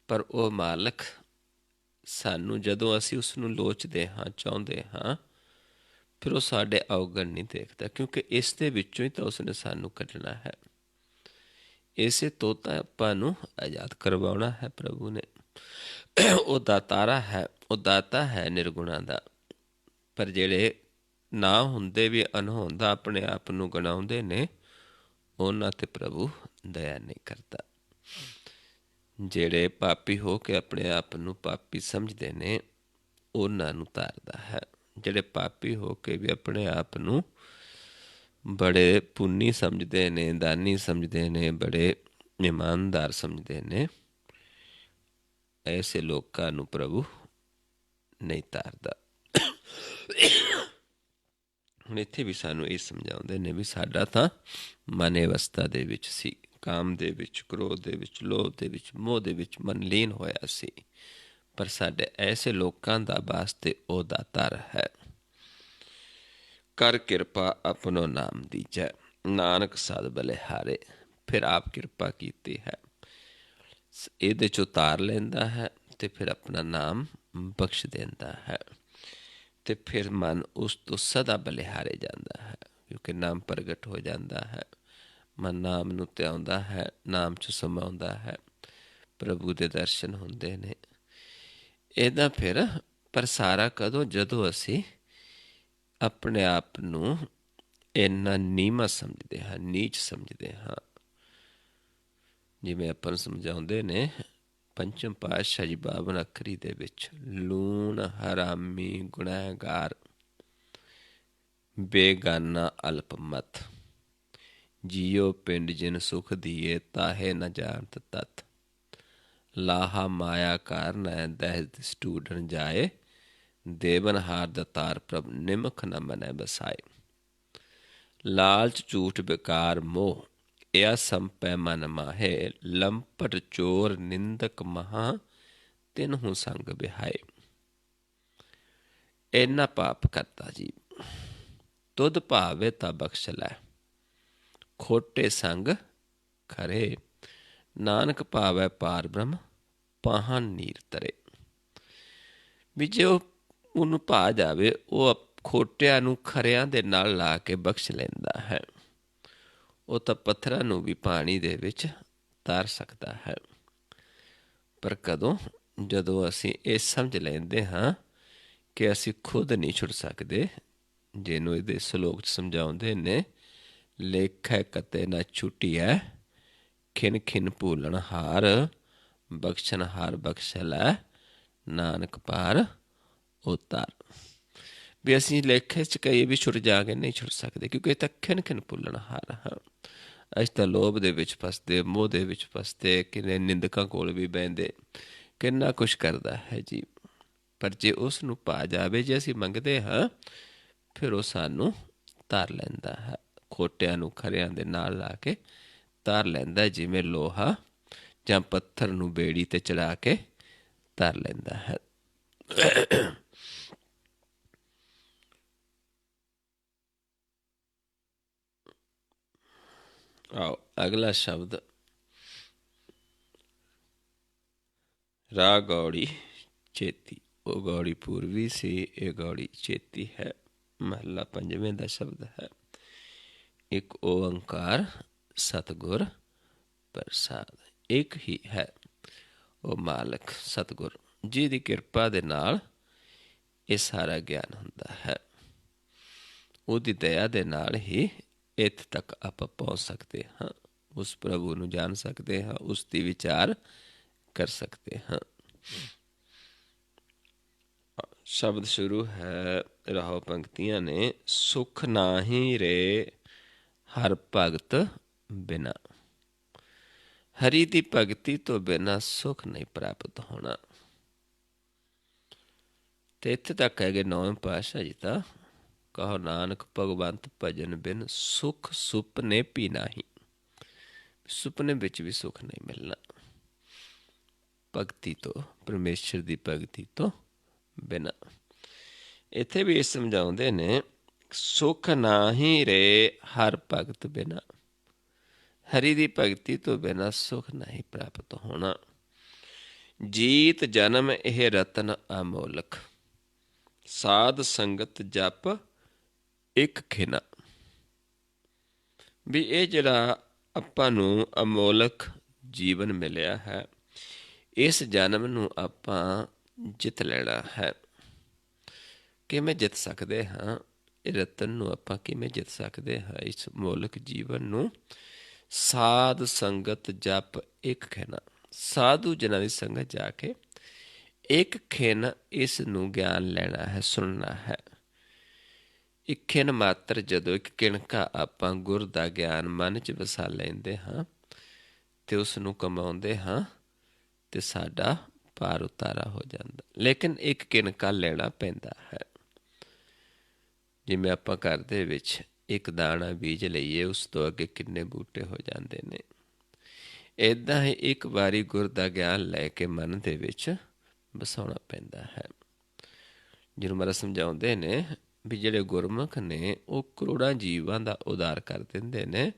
[SPEAKER 1] ਪਰ ਉਹ ਮਾਲਕ ਸਾਨੂੰ, ਜਦੋਂ ਅਸੀਂ ਉਸ ਨੂੰ ਲੋਚਦੇ ਹਾਂ, ਚਾਹੁੰਦੇ ਹਾਂ, ਫਿਰ ਉਹ ਸਾਡੇ ਅਵਗੁਣ ਨਹੀਂ ਦੇਖਦਾ, ਕਿਉਂਕਿ ਇਸ ਦੇ ਵਿੱਚੋਂ ਹੀ ਤਾਂ ਉਸਨੇ ਸਾਨੂੰ ਕੱਢਣਾ ਹੈ। ਇਸੇ ਤੋਂ ਤਾਂ ਆਪਾਂ ਨੂੰ ਆਜ਼ਾਦ ਕਰਵਾਉਣਾ ਹੈ ਪ੍ਰਭੂ ਨੇ। ਉਹ ਦਾਤਾਰਾ ਹੈ, ਉਹ ਦਾਤਾ ਹੈ ਨਿਰਗੁਣਾ ਦਾ। ਪਰ ਜਿਹੜੇ ਨਾ ਹੁੰਦੇ ਵੀ ਅਨਹੋਂਦਾ ਆਪਣੇ ਆਪ ਨੂੰ ਗਣਾਉਂਦੇ ਨੇ, ਉਹਨਾਂ 'ਤੇ ਪ੍ਰਭੂ ਦਇਆ ਨਹੀਂ ਕਰਦਾ। ਜਿਹੜੇ ਪਾਪੀ ਹੋ ਕੇ ਆਪਣੇ ਆਪ ਨੂੰ ਪਾਪੀ ਸਮਝਦੇ ਨੇ, ਉਹਨਾਂ ਨੂੰ ਤਾਰਦਾ ਹੈ। ਜਿਹੜੇ ਪਾਪੀ ਹੋ ਕੇ ਵੀ ਆਪਣੇ ਆਪ ਨੂੰ ਬੜੇ ਪੁੰਨੀ ਸਮਝਦੇ ਨੇ, ਦਾਨੀ ਸਮਝਦੇ ਨੇ, ਬੜੇ ਇਮਾਨਦਾਰ ਸਮਝਦੇ ਨੇ, ਐਸੇ ਲੋਕਾਂ ਨੂੰ ਪ੍ਰਭੂ ਨਹੀਂ ਤਾਰਦਾ। ਹੁਣ ਇੱਥੇ ਵੀ ਸਾਨੂੰ ਇਹ ਸਮਝਾਉਂਦੇ ਨੇ ਵੀ ਸਾਡਾ ਤਾਂ ਮਨ ਅਵਸਥਾ ਦੇ ਵਿੱਚ ਸੀ, ਕਾਮ ਦੇ ਵਿੱਚ, ਕ੍ਰੋਧ ਦੇ ਵਿੱਚ, ਲੋਭ ਦੇ ਵਿੱਚ, ਮੋਹ ਦੇ ਵਿੱਚ ਮਨ ਲੀਨ ਹੋਇਆ ਸੀ। ਪਰ ਸਾਡੇ ਐਸੇ ਲੋਕਾਂ ਦਾ ਵਾਸਤੇ ਉਹ ਦਾਤਾਰ ਹੈ। ਕਰ ਕਿਰਪਾ ਆਪਣੋ ਨਾਮ ਦੀਜੈ, ਨਾਨਕ ਸਦ ਬਲਿਹਾਰੇ। ਫਿਰ ਆਪ ਕਿਰਪਾ ਕੀਤੀ ਹੈ, ਇਹਦੇ 'ਚੋਂ ਉਤਾਰ ਲੈਂਦਾ ਹੈ ਅਤੇ ਫਿਰ ਆਪਣਾ ਨਾਮ ਬਖਸ਼ ਦਿੰਦਾ ਹੈ। ਅਤੇ ਫਿਰ ਮਨ ਉਸ ਤੋਂ ਸਦਾ ਬਲਿਹਾਰੇ ਜਾਂਦਾ ਹੈ, ਕਿਉਂਕਿ ਨਾਮ ਪ੍ਰਗਟ ਹੋ ਜਾਂਦਾ ਹੈ। ਮਨ ਨਾਮ ਨੂੰ ਧਿਆਉਂਦਾ ਹੈ, ਨਾਮ 'ਚ ਸਮਾਉਂਦਾ ਹੈ, ਪ੍ਰਭੂ ਦੇ ਦਰਸ਼ਨ ਹੁੰਦੇ ਨੇ। ਇਹਦਾ ਫਿਰ ਪਰ ਸਾਰਾ ਕਦੋਂ? ਜਦੋਂ ਅਸੀਂ ਆਪਣੇ ਆਪ ਨੂੰ ਇੰਨਾ ਨੀਵਾਂ ਸਮਝਦੇ ਹਾਂ, ਨੀਚ ਸਮਝਦੇ ਹਾਂ। ਜਿਵੇਂ ਆਪਾਂ ਨੂੰ ਸਮਝਾਉਂਦੇ ਨੇ ਪੰਚਮ ਪਾਤਸ਼ਾਹ ਜੀ 52 ਅੱਖਰੀ ਦੇ ਵਿੱਚ, ਲੂਣ ਹਰਾਮੀ ਗੁਨਹਗਾਰ ਬੇਗਾਨਾ ਅਲਪਮਤ, ਜੀਓ ਪਿੰਡ ਜਿਨ ਸੁਖ ਦੀਏ ਤਾਹੇ ਨ ਜਾਣਤ ਤਤ, ਲਾਹਾ ਮਾਇਆ ਕਾਰਨ ਦਹਿ ਸਟੂਡਨ ਜਾਏ, ਦੇਵਨ ਹਾਰ ਦਤਾਰ ਪ੍ਰਭ ਨਿਮਖ ਨ ਮਨੈ ਬਸਾਏ। ਲਾਲਚ ਝੂਠ ਬੇਕਾਰ ਮੋਹ, ਇਆ ਸੰਪੈ ਮਨ ਮਾਹੇ, ਲੰਪਟ ਚੋਰ ਨਿੰਦਕ ਮਹਾ, ਤਿਨਹੂ ਸੰਗ ਬਿਹਾਏ। ਇੰਨਾ ਪਾਪ ਕਰਤਾ ਜੀ, ਤੁਧ ਭਾਵੇ ਤਾਂ ਬਖਸ਼ ਲੈ, ਖੋਟੇ ਸੰਗ ਖਰੇ, ਨਾਨਕ ਭਾਵੈ ਪਾਰ ਬ੍ਰਹਮ ਪਾਹਨ ਨੀਰ ਤਰੇ। ਵੀ ਜੇ ਉਹਨੂੰ ਭਾ ਜਾਵੇ, ਉਹ ਖੋਟਿਆਂ ਨੂੰ ਖਰਿਆਂ ਦੇ ਨਾਲ ਲਾ ਕੇ ਬਖਸ਼ ਲੈਂਦਾ ਹੈ। ਉਹ ਤਾਂ ਪੱਥਰਾਂ ਨੂੰ ਵੀ ਪਾਣੀ ਦੇ ਵਿੱਚ ਤਾਰ ਸਕਦਾ ਹੈ। ਪਰ ਕਦੋਂ? ਜਦੋਂ ਅਸੀਂ ਇਹ ਸਮਝ ਲੈਂਦੇ ਹਾਂ ਕਿ ਅਸੀਂ ਖੁਦ ਨਹੀਂ ਛੁੱਟ ਸਕਦੇ। ਜਿਹਨੂੰ ਇਹਦੇ ਸਲੋਕ 'ਚ ਸਮਝਾਉਂਦੇ ਨੇ, ਲੇਖੈ ਕਤੇ ਨਾ ਛੁੱਟੀਐ, ਖਿਨ ਖਿਨ ਭੂਲਣ ਹਾਰ, ਬਖਸ਼ਣ ਹਾਰ ਬਖਸ਼ ਲੈ, ਨਾਨਕ ਪਾਰ ਉਤਾਰ। ਵੀ ਅਸੀਂ ਲੇਖੇ 'ਚ ਕਹੀਏ ਵੀ ਛੁੱਟ ਜਾਗੇ, ਨਹੀਂ ਛੁੱਟ ਸਕਦੇ, ਕਿਉਂਕਿ ਇਹ ਤਾਂ ਖਿਨ ਖਿਨ ਭੁੱਲਣ ਹਾਰ ਹਾਂ। ਅਸੀਂ ਤਾਂ ਲੋਭ ਦੇ ਵਿੱਚ ਫਸਦੇ, ਮੋਹ ਦੇ ਵਿੱਚ ਫਸਦੇ, ਕਿੰਨੇ ਨਿੰਦਕਾਂ ਕੋਲ ਵੀ ਬਹਿੰਦੇ, ਕਿੰਨਾ ਕੁਛ ਕਰਦਾ ਹੈ ਜੀ। ਪਰ ਜੇ ਉਸ ਨੂੰ ਪਾ ਜਾਵੇ, ਜੇ ਅਸੀਂ ਮੰਗਦੇ ਹਾਂ, ਫਿਰ ਉਹ ਸਾਨੂੰ ਤਾਰ ਲੈਂਦਾ ਹੈ, ਖੋਟਿਆਂ ਨੂੰ ਖਰਿਆਂ ਦੇ ਨਾਲ ਲਾ ਕੇ ਤਾਰ ਲੈਂਦਾ, ਜਿਵੇਂ ਲੋਹਾ ਜਾਂ ਪੱਥਰ ਨੂੰ ਬੇੜੀ 'ਤੇ ਚੜ੍ਹਾ ਕੇ ਤਾਰ ਲੈਂਦਾ ਹੈ। ਅਗਲਾ ਸ਼ਬਦ ਰਾਗ ਗੌੜੀ ਚੇਤੀ। ਉਹ ਗੌੜੀ ਪੂਰਵੀ ਸੀ, ਇਹ ਗੌੜੀ ਚੇਤੀ ਹੈ। ਮਹਲਾ ਪੰਜਵੇਂ ਦਾ ਸ਼ਬਦ ਹੈ। ਇੱਕ ਓਅੰਕਾਰ ਸਤਿਗੁਰ ਪ੍ਰਸਾਦ। ਇੱਕ ਹੀ ਹੈ ਉਹ ਮਾਲਕ ਸਤਿਗੁਰ, ਜਿਹਦੀ ਕਿਰਪਾ ਦੇ ਨਾਲ ਇਹ ਸਾਰਾ ਗਿਆਨ ਹੁੰਦਾ ਹੈ। ਉਹਦੀ ਦਇਆ ਦੇ ਨਾਲ ਹੀ ਇੱਥੇ ਤੱਕ ਆਪਾਂ ਪਹੁੰਚ ਸਕਦੇ ਹਾਂ। ਉਸ ਪ੍ਰਭੂ ਨੂੰ ਜਾਣ ਸਕਦੇ ਹਾਂ, ਉਸ ਦੀ ਵਿਚਾਰ ਕਰ ਸਕਦੇ ਹਾਂ। ਸ਼ਬਦ ਸ਼ੁਰੂ ਹੈ, ਰਾਹੋ ਪੰਕਤੀਆਂ ਨੇ। ਸੁਖ ਨਾਹੀਂ ਰੇ ਹਰ ਭਗਤ ਬਿਨਾ। ਹਰੀ ਦੀ ਭਗਤੀ ਤੋਂ ਬਿਨਾਂ ਸੁਖ ਨਹੀਂ ਪ੍ਰਾਪਤ ਹੋਣਾ। ਤੇ ਇੱਥੇ ਤੱਕ ਹੈਗੇ ਨੌਵੇਂ ਪਾਤਸ਼ਾਹ ਜੀ ਤਾਂ, ਕਹੋ ਨਾਨਕ ਭਗਵੰਤ ਭਜਨ ਬਿਨ ਸੁਖ ਸੁਪਨੇ ਵੀ ਨਾਹੀਂ। ਸੁਪਨੇ ਵਿੱਚ ਵੀ ਸੁਖ ਨਹੀਂ ਮਿਲਣਾ ਭਗਤੀ ਤੋਂ, ਪਰਮੇਸ਼ਰ ਦੀ ਭਗਤੀ ਤੋਂ ਬਿਨਾਂ। ਇੱਥੇ ਵੀ ਇਹ ਸਮਝਾਉਂਦੇ ਨੇ, ਸੁਖ ਨਾਹੀਂ ਰੇ ਹਰ ਭਗਤ ਬਿਨਾ। ਹਰੀ ਦੀ ਭਗਤੀ ਤੋਂ ਬਿਨਾਂ ਸੁਖ ਨਹੀਂ ਪ੍ਰਾਪਤ ਹੋਣਾ। ਜੀਤ ਜਨਮ ਇਹ ਰਤਨ ਅਮੋਲਕ। ਸਾਧ ਸੰਗਤ ਜਪ ਇੱਕ ਖਿਨਾ। ਵੀ ਇਹ ਜਿਹੜਾ ਆਪਾਂ ਨੂੰ ਅਮੋਲਕ ਜੀਵਨ ਮਿਲਿਆ ਹੈ, ਇਸ ਜਨਮ ਨੂੰ ਆਪਾਂ ਜਿੱਤ ਲੈਣਾ ਹੈ। ਕਿਵੇਂ ਜਿੱਤ ਸਕਦੇ ਹਾਂ? ਇਹ ਰਤਨ ਨੂੰ ਆਪਾਂ ਕਿਵੇਂ ਜਿੱਤ ਸਕਦੇ ਹਾਂ? ਇਸ ਅਮੋਲਕ ਜੀਵਨ ਨੂੰ ਸਾਧ ਸੰਗਤ ਜਪ ਇੱਕ ਖਿਨਾ। ਸਾਧੂ ਜਨਾਂ ਦੀ ਸੰਗਤ ਜਾ ਕੇ ਇੱਕ ਖਿਨ ਇਸ ਨੂੰ ਗਿਆਨ ਲੈਣਾ ਹੈ, ਸੁਣਨਾ ਹੈ। ਇੱਕ ਖਿਨ ਮਾਤਰ ਜਦੋਂ ਇੱਕ ਕਿਣਕਾ ਆਪਾਂ ਗੁਰ ਦਾ ਗਿਆਨ ਮਨ 'ਚ ਵਸਾ ਲੈਂਦੇ ਹਾਂ ਤੇ ਉਸ ਨੂੰ ਕਮਾਉਂਦੇ ਹਾਂ ਤੇ ਸਾਡਾ ਭਾਰ ਉਤਾਰਾ ਹੋ ਜਾਂਦਾ। ਲੇਕਿਨ ਇੱਕ ਕਿਣਕਾ ਲੈਣਾ ਪੈਂਦਾ ਹੈ। ਜਿਵੇਂ ਆਪਾਂ ਘਰ ਦੇ ਵਿੱਚ ਇੱਕ ਦਾਣਾ ਬੀਜ ਲਈਏ, ਉਸ ਤੋਂ ਅੱਗੇ ਕਿੰਨੇ ਬੂਟੇ ਹੋ ਜਾਂਦੇ ਨੇ। ਇੱਦਾਂ ਹੀ ਇੱਕ ਵਾਰੀ ਗੁਰ ਦਾ ਗਿਆਨ ਲੈ ਕੇ ਮਨ ਦੇ ਵਿੱਚ ਵਸਾਉਣਾ ਪੈਂਦਾ ਹੈ। ਜਿਹਨੂੰ ਮਹਾਰਾਜ ਸਮਝਾਉਂਦੇ ਨੇ ਵੀ ਜਿਹੜੇ ਗੁਰਮੁਖ ਨੇ ਉਹ ਕਰੋੜਾਂ ਜੀਵਾਂ ਦਾ ਉਧਾਰ ਕਰ ਦਿੰਦੇ ਨੇ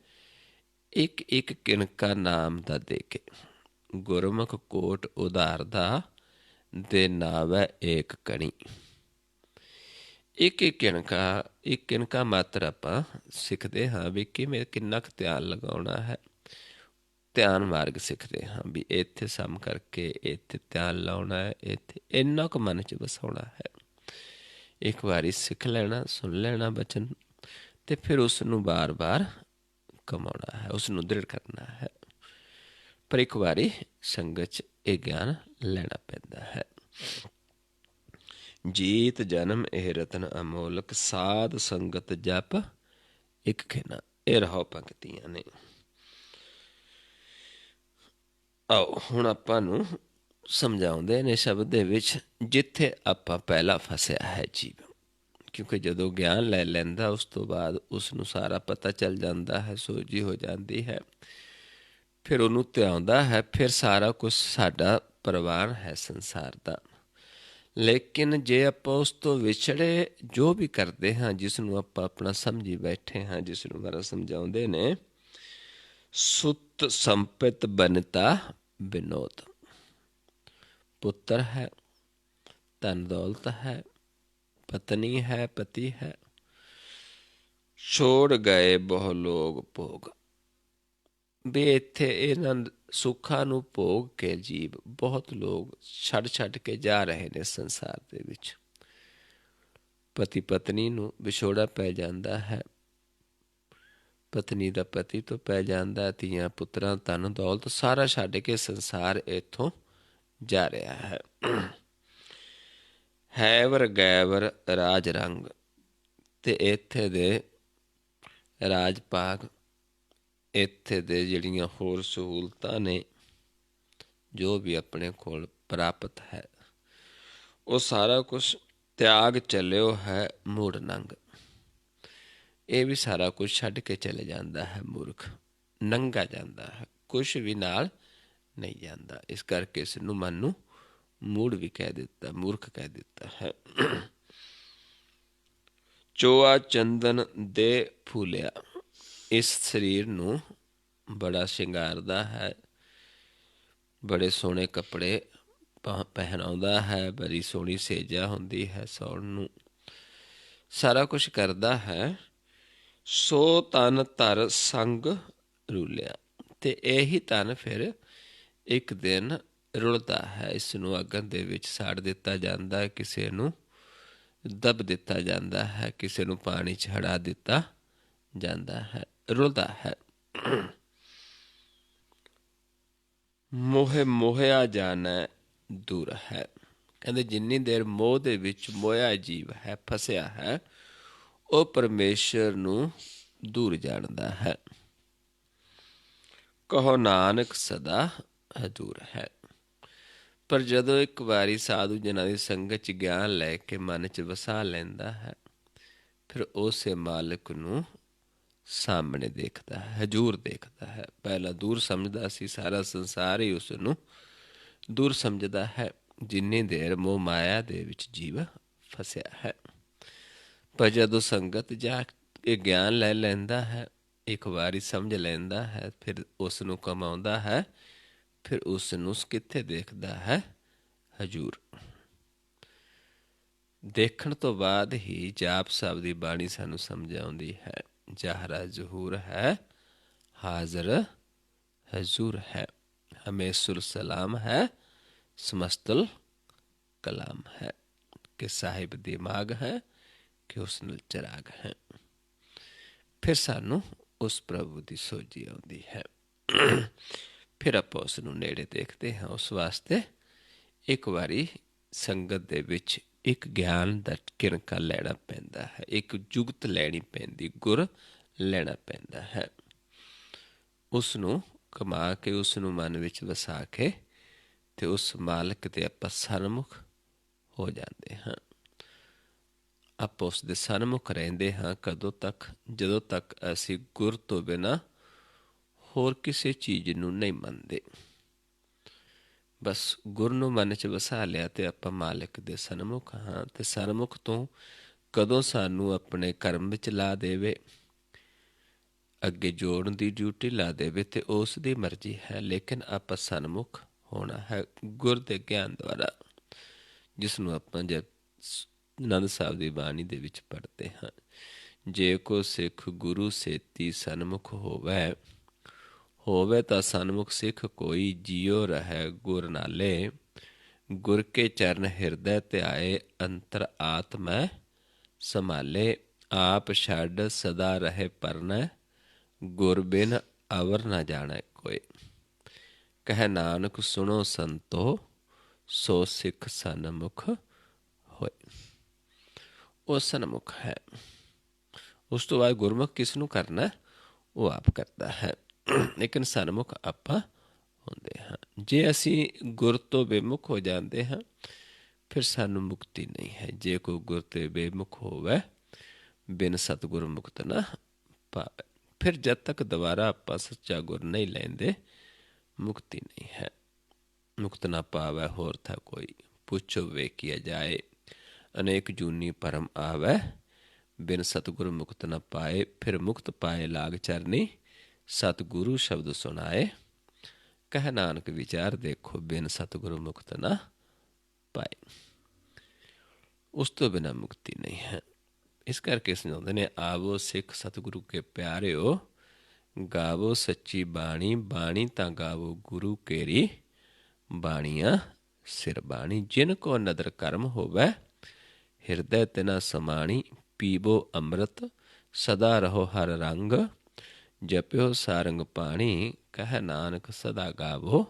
[SPEAKER 1] ਇੱਕ ਇੱਕ ਕਿਣਕਾ ਨਾਮ ਦਾ ਦੇ ਕੇ। ਗੁਰਮੁਖ ਕੋਟ ਉਧਾਰ ਦਾ ਦੇ ਨਾਵੈ ਏਕ ਕਣੀ। ਇੱਕ ਇੱਕ ਕਿਣਕਾ ਮਾਤਰ ਆਪਾਂ ਸਿੱਖਦੇ ਹਾਂ ਵੀ ਕਿਵੇਂ, ਕਿੰਨਾ ਕੁ ਧਿਆਨ ਲਗਾਉਣਾ ਹੈ। ਧਿਆਨ ਮਾਰਗ ਸਿੱਖਦੇ ਹਾਂ ਵੀ ਇੱਥੇ ਸਮ ਕਰਕੇ ਇੱਥੇ ਧਿਆਨ ਲਾਉਣਾ ਹੈ, ਇੱਥੇ ਇੰਨਾ ਕੁ ਮਨ 'ਚ ਵਸਾਉਣਾ ਹੈ। ਇੱਕ ਵਾਰੀ ਸਿੱਖ ਲੈਣਾ, ਸੁਣ ਲੈਣਾ ਬਚਨ, ਤੇ ਫਿਰ ਉਸ ਨੂੰ ਵਾਰ-ਵਾਰ ਕਮਾਉਣਾ ਹੈ, ਉਸ ਨੂੰ ਦ੍ਰਿੜ ਕਰਨਾ ਹੈ। ਪਰ ਇੱਕ ਵਾਰੀ ਸੰਗਤ 'ਚ ਇਹ ਗਿਆਨ ਲੈਣਾ ਪੈਂਦਾ ਹੈ। ਜੀਤ ਜਨਮ ਇਹ ਰਤਨ ਅਮੋਲਕ। ਸਾਧ ਸੰਗਤ ਜਪ ਇੱਕ ਖਿਨਾ। ਇਹ ਰਾਹੋ ਪੰਕਤੀਆਂ ਨੇ। ਆਓ ਹੁਣ ਆਪਾਂ ਨੂੰ ਸਮਝਾਉਂਦੇ ਨੇ ਸ਼ਬਦ ਦੇ ਵਿੱਚ, ਜਿੱਥੇ ਆਪਾਂ ਪਹਿਲਾਂ ਫਸਿਆ ਹੈ ਜੀਵ। ਕਿਉਂਕਿ ਜਦੋਂ ਗਿਆਨ ਲੈ ਲੈਂਦਾ ਉਸ ਤੋਂ ਬਾਅਦ ਉਸ ਨੂੰ ਸਾਰਾ ਪਤਾ ਚੱਲ ਜਾਂਦਾ ਹੈ, ਸੋਝੀ ਹੋ ਜਾਂਦੀ ਹੈ, ਫਿਰ ਉਹਨੂੰ ਧਿਆਉਂਦਾ ਹੈ, ਫਿਰ ਸਾਰਾ ਕੁਛ ਸਾਡਾ ਪ੍ਰਵਾਨ ਹੈ ਸੰਸਾਰ ਦਾ। ਲੇਕਿਨ ਜੇ ਆਪਾਂ ਉਸ ਤੋਂ ਵਿਛੜੇ ਜੋ ਵੀ ਕਰਦੇ ਹਾਂ, ਜਿਸ ਨੂੰ ਆਪਾਂ ਆਪਣਾ ਸਮਝੀ ਬੈਠੇ ਹਾਂ, ਜਿਸ ਨੂੰ ਮਹਾਰਾਜ ਸਮਝਾਉਂਦੇ ਨੇ, ਸੁਤ ਸੰਪਿਤ ਬਨਤਾ ਵਿਨੋਦ। ਪੁੱਤਰ ਹੈ, ਧਨ ਦੌਲਤ ਹੈ, ਪਤਨੀ ਹੈ, ਪਤੀ ਹੈ, ਛੋੜ ਗਏ ਬਹੁ ਲੋਗ ਭੋਗ। ਵੀ ਇੱਥੇ ਇਹਨਾਂ ਸੁੱਖਾਂ ਨੂੰ ਭੋਗ ਕੇ ਜੀਵ ਬਹੁਤ ਲੋਕ ਛੱਡ ਕੇ ਜਾ ਰਹੇ ਨੇ ਸੰਸਾਰ ਦੇ ਵਿੱਚ। ਪਤੀ ਪਤਨੀ ਨੂੰ ਵਿਛੋੜਾ ਪੈ ਜਾਂਦਾ ਹੈ, ਪਤਨੀ ਦਾ ਪਤੀ ਤੋਂ ਪੈ ਜਾਂਦਾ, ਧੀਆਂ ਪੁੱਤਰਾਂ ਧਨ ਦੌਲਤ ਸਾਰਾ ਛੱਡ ਕੇ ਸੰਸਾਰ ਇੱਥੋਂ ਜਾ ਰਿਹਾ ਹੈ। ਹੈਵਰ ਗੈਵਰ ਰਾਜ ਰੰਗ। ਤੇ ਇੱਥੇ ਦੇ ਰਾਜ ਭਾਗ, ਇੱਥੇ ਦੇ ਜਿਹੜੀਆਂ ਹੋਰ ਸਹੂਲਤਾਂ ਨੇ, ਜੋ ਵੀ ਆਪਣੇ ਕੋਲ ਪ੍ਰਾਪਤ ਹੈ, ਉਹ ਸਾਰਾ ਕੁਛ ਤਿਆਗ ਚੱਲਿਓ ਹੈ ਮੂੜ ਨੰਗ। ਇਹ ਵੀ ਸਾਰਾ ਕੁਛ ਛੱਡ ਕੇ ਚਲੇ ਜਾਂਦਾ ਹੈ ਮੂਰਖ, ਨੰਗਾ ਜਾਂਦਾ ਹੈ, ਕੁਛ ਵੀ ਨਾਲ ਨਹੀਂ ਜਾਂਦਾ। ਇਸ ਕਰਕੇ ਇਸ ਨੂੰ ਮਨ ਨੂੰ ਮੂੜ ਵੀ ਕਹਿ ਦਿੱਤਾ, ਮੂਰਖ ਕਹਿ ਦਿੱਤਾ ਹੈ। ਚੋਆ ਚੰਦਨ ਦੇ ਫੂਲਿਆ। ਇਸ ਸਰੀਰ ਨੂੰ ਬੜਾ ਸ਼ਿੰਗਾਰਦਾ ਹੈ, ਬੜੇ ਸੋਹਣੇ ਕੱਪੜੇ ਪਹਿਨਾਉਂਦਾ ਹੈ, ਬੜੀ ਸੋਹਣੀ ਸੇਜਾ ਹੁੰਦੀ ਹੈ ਸੌਣ ਨੂੰ, ਸਾਰਾ ਕੁਛ ਕਰਦਾ ਹੈ। ਸੋ ਤਨ ਧਰ ਸੰਗ ਰੁਲਿਆ, ਤੇ ਇਹੀ ਤਨ ਫਿਰ ਇੱਕ ਦਿਨ ਰੁਲਦਾ ਹੈ। ਇਸ ਨੂੰ ਅਗਨ ਦੇ ਵਿੱਚ ਸਾੜ ਦਿੱਤਾ ਜਾਂਦਾ ਹੈ, ਕਿਸੇ ਨੂੰ ਦਬ ਦਿੱਤਾ ਜਾਂਦਾ ਹੈ, ਕਿਸੇ ਨੂੰ ਪਾਣੀ 'ਚ ਹੜਾ ਦਿੱਤਾ ਜਾਂਦਾ ਹੈ, ਰੁਲਦਾ ਹੈ। ਮੋਹਿ ਮੋਹਿਆ ਜਾਣੈ ਦੂਰ ਹੈ, ਕਹਿੰਦੇ ਜਿੰਨੀ ਦੇਰ ਮੋਹ ਦੇ ਵਿੱਚ ਮੋਇਆ ਜੀਵ ਹੈ, ਫਸਿਆ ਹੈ, ਉਹ ਪਰਮੇਸ਼ਰ ਨੂੰ ਦੂਰ ਜਾਣਦਾ ਹੈ। ਕਹੋ ਨਾਨਕ ਸਦਾ ਹਜ਼ੂਰ ਹੈ। ਪਰ ਜਦੋਂ ਇੱਕ ਵਾਰੀ ਸਾਧੂ ਜਨਾਂ ਦੀ ਸੰਗਤ 'ਚ ਗਿਆਨ ਲੈ ਕੇ ਮਨ 'ਚ ਵਸਾ ਲੈਂਦਾ ਹੈ, ਫਿਰ ਉਸੇ ਮਾਲਕ ਨੂੰ ਸਾਹਮਣੇ ਦੇਖਦਾ ਹੈ, ਹਜ਼ੂਰ ਦੇਖਦਾ ਹੈ। ਪਹਿਲਾਂ ਦੂਰ ਸਮਝਦਾ ਸੀ, ਸਾਰਾ ਸੰਸਾਰ ਹੀ ਉਸ ਨੂੰ ਦੂਰ ਸਮਝਦਾ ਹੈ, ਜਿੰਨੀ ਦੇਰ ਮੋਹ ਮਾਇਆ ਦੇ ਵਿੱਚ ਜੀਵ ਫਸਿਆ ਹੈ। ਪਰ ਜਦੋਂ ਸੰਗਤ ਜਾ ਕੇ ਗਿਆਨ ਲੈ ਲੈਂਦਾ ਹੈ, ਇੱਕ ਵਾਰੀ ਸਮਝ ਲੈਂਦਾ ਹੈ, ਫਿਰ ਉਸ ਨੂੰ ਕਮਾਉਂਦਾ ਹੈ, ਫਿਰ ਉਸ ਨੂੰ ਕਿੱਥੇ ਦੇਖਦਾ ਹੈ? ਹਜ਼ੂਰ। ਦੇਖਣ ਤੋਂ ਬਾਅਦ ਹੀ ਜਾਪ ਸਾਹਿਬ ਦੀ ਬਾਣੀ ਸਾਨੂੰ ਸਮਝ ਆਉਂਦੀ ਹੈ। ਜਾਹਰਾ ਜ਼ਹੂਰ ਹੈ, ਹਾਜ਼ਰ ਹਜ਼ੂਰ ਹੈ, ਹਮੇਸ਼ੁਰ ਸਲਾਮ ਹੈ, ਸਮਸਤਲ ਕਲਾਮ ਹੈ, ਕਿ ਸਾਹਿਬ ਦਿਮਾਗ ਹੈ, ਕਿ ਉਸ ਨਾਲ ਚਿਰਾਗ ਹੈ। ਫਿਰ ਸਾਨੂੰ ਉਸ ਪ੍ਰਭੂ ਦੀ ਸੋਝੀ ਆਉਂਦੀ ਹੈ। ਫਿਰ ਆਪਾਂ ਉਸ ਨੂੰ ਨੇੜੇ ਦੇਖਦੇ ਹਾਂ। ਉਸ ਵਾਸਤੇ ਇੱਕ ਵਾਰੀ ਸੰਗਤ ਦੇ ਵਿੱਚ ਇੱਕ ਗਿਆਨ ਦਾ ਕਿਣਕਾ ਲੈਣਾ ਪੈਂਦਾ ਹੈ, ਇੱਕ ਜੁਗਤ ਲੈਣੀ ਪੈਂਦੀ, ਗੁਰ ਲੈਣਾ ਪੈਂਦਾ ਹੈ। ਉਸ ਨੂੰ ਕਮਾ ਕੇ, ਉਸ ਨੂੰ ਮਨ ਵਿੱਚ ਵਸਾ ਕੇ, ਅਤੇ ਉਸ ਮਾਲਕ ਦੇ ਆਪਾਂ ਸਨਮੁਖ ਹੋ ਜਾਂਦੇ ਹਾਂ। ਆਪਾਂ ਉਸ ਦੇ ਸਨਮੁਖ ਰਹਿੰਦੇ ਹਾਂ ਕਦੋਂ ਤੱਕ? ਜਦੋਂ ਤੱਕ ਅਸੀਂ ਗੁਰ ਤੋਂ ਬਿਨਾਂ ਹੋਰ ਕਿਸੇ ਚੀਜ਼ ਨੂੰ ਨਹੀਂ ਮੰਨਦੇ। ਬਸ ਗੁਰ ਨੂੰ ਮਨ 'ਚ ਵਸਾ ਲਿਆ ਅਤੇ ਆਪਾਂ ਮਾਲਕ ਦੇ ਸਨਮੁਖ ਹਾਂ। ਅਤੇ ਸਨਮੁਖ ਤੋਂ ਕਦੋਂ ਸਾਨੂੰ ਆਪਣੇ ਕਰਮ ਵਿੱਚ ਲਾ ਦੇਵੇ, ਅੱਗੇ ਜੋੜਨ ਦੀ ਡਿਊਟੀ ਲਾ ਦੇਵੇ, ਅਤੇ ਉਸ ਦੀ ਮਰਜ਼ੀ ਹੈ। ਲੇਕਿਨ ਆਪਾਂ ਸਨਮੁਖ ਹੋਣਾ ਹੈ ਗੁਰ ਦੇ ਗਿਆਨ ਦੁਆਰਾ, ਜਿਸ ਨੂੰ ਆਪਾਂ ਆਨੰਦ ਸਾਹਿਬ ਦੀ ਬਾਣੀ ਦੇ ਵਿੱਚ ਪੜ੍ਹਦੇ ਹਾਂ। ਜੇ ਕੋ ਸਿੱਖ ਗੁਰੂ ਸੇਤੀ ਸਨਮੁਖ ਹੋਵੈ, ਹੋਵੇ ਤਾਂ ਸਨਮੁਖ ਸਿੱਖ ਕੋਈ, ਜਿਉ ਰਹਿ ਗੁਰ ਨਾਲੇ, ਗੁਰ ਕੇ ਚਰਨ ਹਿਰਦੈ ਧਿਆਏ, ਅੰਤਰ ਆਤਮੈ ਸੰਭਾਲੇ, ਆਪ ਛੱਡ ਸਦਾ ਰਹੇ ਪਰਨੈ, ਗੁਰ ਬਿਨ ਅਵਰ ਨਾ ਜਾਣੈ ਕੋਇ। ਕਹਿ ਨਾਨਕ ਸੁਣੋ ਸੰਤੋ, ਸੋ ਸਿੱਖ ਸਨਮੁਖ ਹੋਏ। ਉਹ ਸਨਮੁਖ ਹੈ। ਉਸ ਤੋਂ ਬਾਅਦ ਗੁਰਮੁਖ ਕਿਸ ਨੂੰ ਕਰਨਾ? ਉਹ ਆਪ ਕਰਦਾ ਹੈ। ਲੇਕਿਨ ਸਨਮੁਖ ਆਪਾਂ ਹੁੰਦੇ ਹਾਂ। ਜੇ ਅਸੀਂ ਗੁਰ ਤੋਂ ਬੇਮੁਖ ਹੋ ਜਾਂਦੇ ਹਾਂ, ਫਿਰ ਸਾਨੂੰ ਮੁਕਤੀ ਨਹੀਂ ਹੈ। ਜੇ ਕੋਈ ਗੁਰ ਤੇ ਬੇਮੁਖ ਹੋਵੇ, ਬਿਨ ਸਤਿਗੁਰ ਮੁਕਤ ਨਾ ਪਾਵੇ। ਫਿਰ ਜਦ ਤੱਕ ਦੁਬਾਰਾ ਆਪਾਂ ਸੱਚਾ ਗੁਰ ਨਹੀਂ ਲੈਂਦੇ, ਮੁਕਤੀ ਨਹੀਂ ਹੈ। ਮੁਕਤ ਨਾ ਪਾਵੈ ਹੋਰ ਥਾ ਕੋਈ, ਪੁੱਛੋ ਵੇਖਿਆ ਜਾਏ, ਅਨੇਕ ਜੂਨੀ ਭਰਮ ਆਵੈ, ਬਿਨ ਸਤਿਗੁਰ ਮੁਕਤ ਨਾ ਪਾਏ। ਫਿਰ ਮੁਕਤ ਪਾਏ ਲਾਗ ਚਰਨੀ, ਸਤਿਗੁਰੂ ਸ਼ਬਦ ਸੁਣਾਏ, ਕਹਿ ਨਾਨਕ ਵਿਚਾਰ ਦੇਖੋ, ਬਿਨ ਸਤਿਗੁਰੂ ਮੁਕਤ ਨਾ ਪਾਏ। ਉਸ ਤੋਂ ਬਿਨਾਂ ਮੁਕਤੀ ਨਹੀਂ ਹੈ। ਇਸ ਕਰਕੇ ਸਮਝਾਉਂਦੇ ਨੇ, ਆਵੋ ਸਿੱਖ ਸਤਿਗੁਰੂ ਕੇ ਪਿਆਰਿਓ, ਗਾਵੋ ਸੱਚੀ ਬਾਣੀ, ਬਾਣੀ ਤਾਂ ਗਾਵੋ ਗੁਰੂ ਕੇਰੀ, ਬਾਣੀਆਂ ਸਿਰ ਬਾਣੀ। ਜਿਨ ਕੋ ਨਦਰ ਕਰਮ ਹੋਵੈ, ਹਿਰਦੈ ਤਿਨਾ ਸਮਾਣੀ, ਪੀਵੋ ਅੰਮ੍ਰਿਤ ਸਦਾ ਰਹੋ ਹਰ ਰੰਗ, ਜਪਿਓ ਸਾਰੰਗ ਪਾਣੀ, ਕਹਿ ਨਾਨਕ ਸਦਾ ਗਾਵੋ,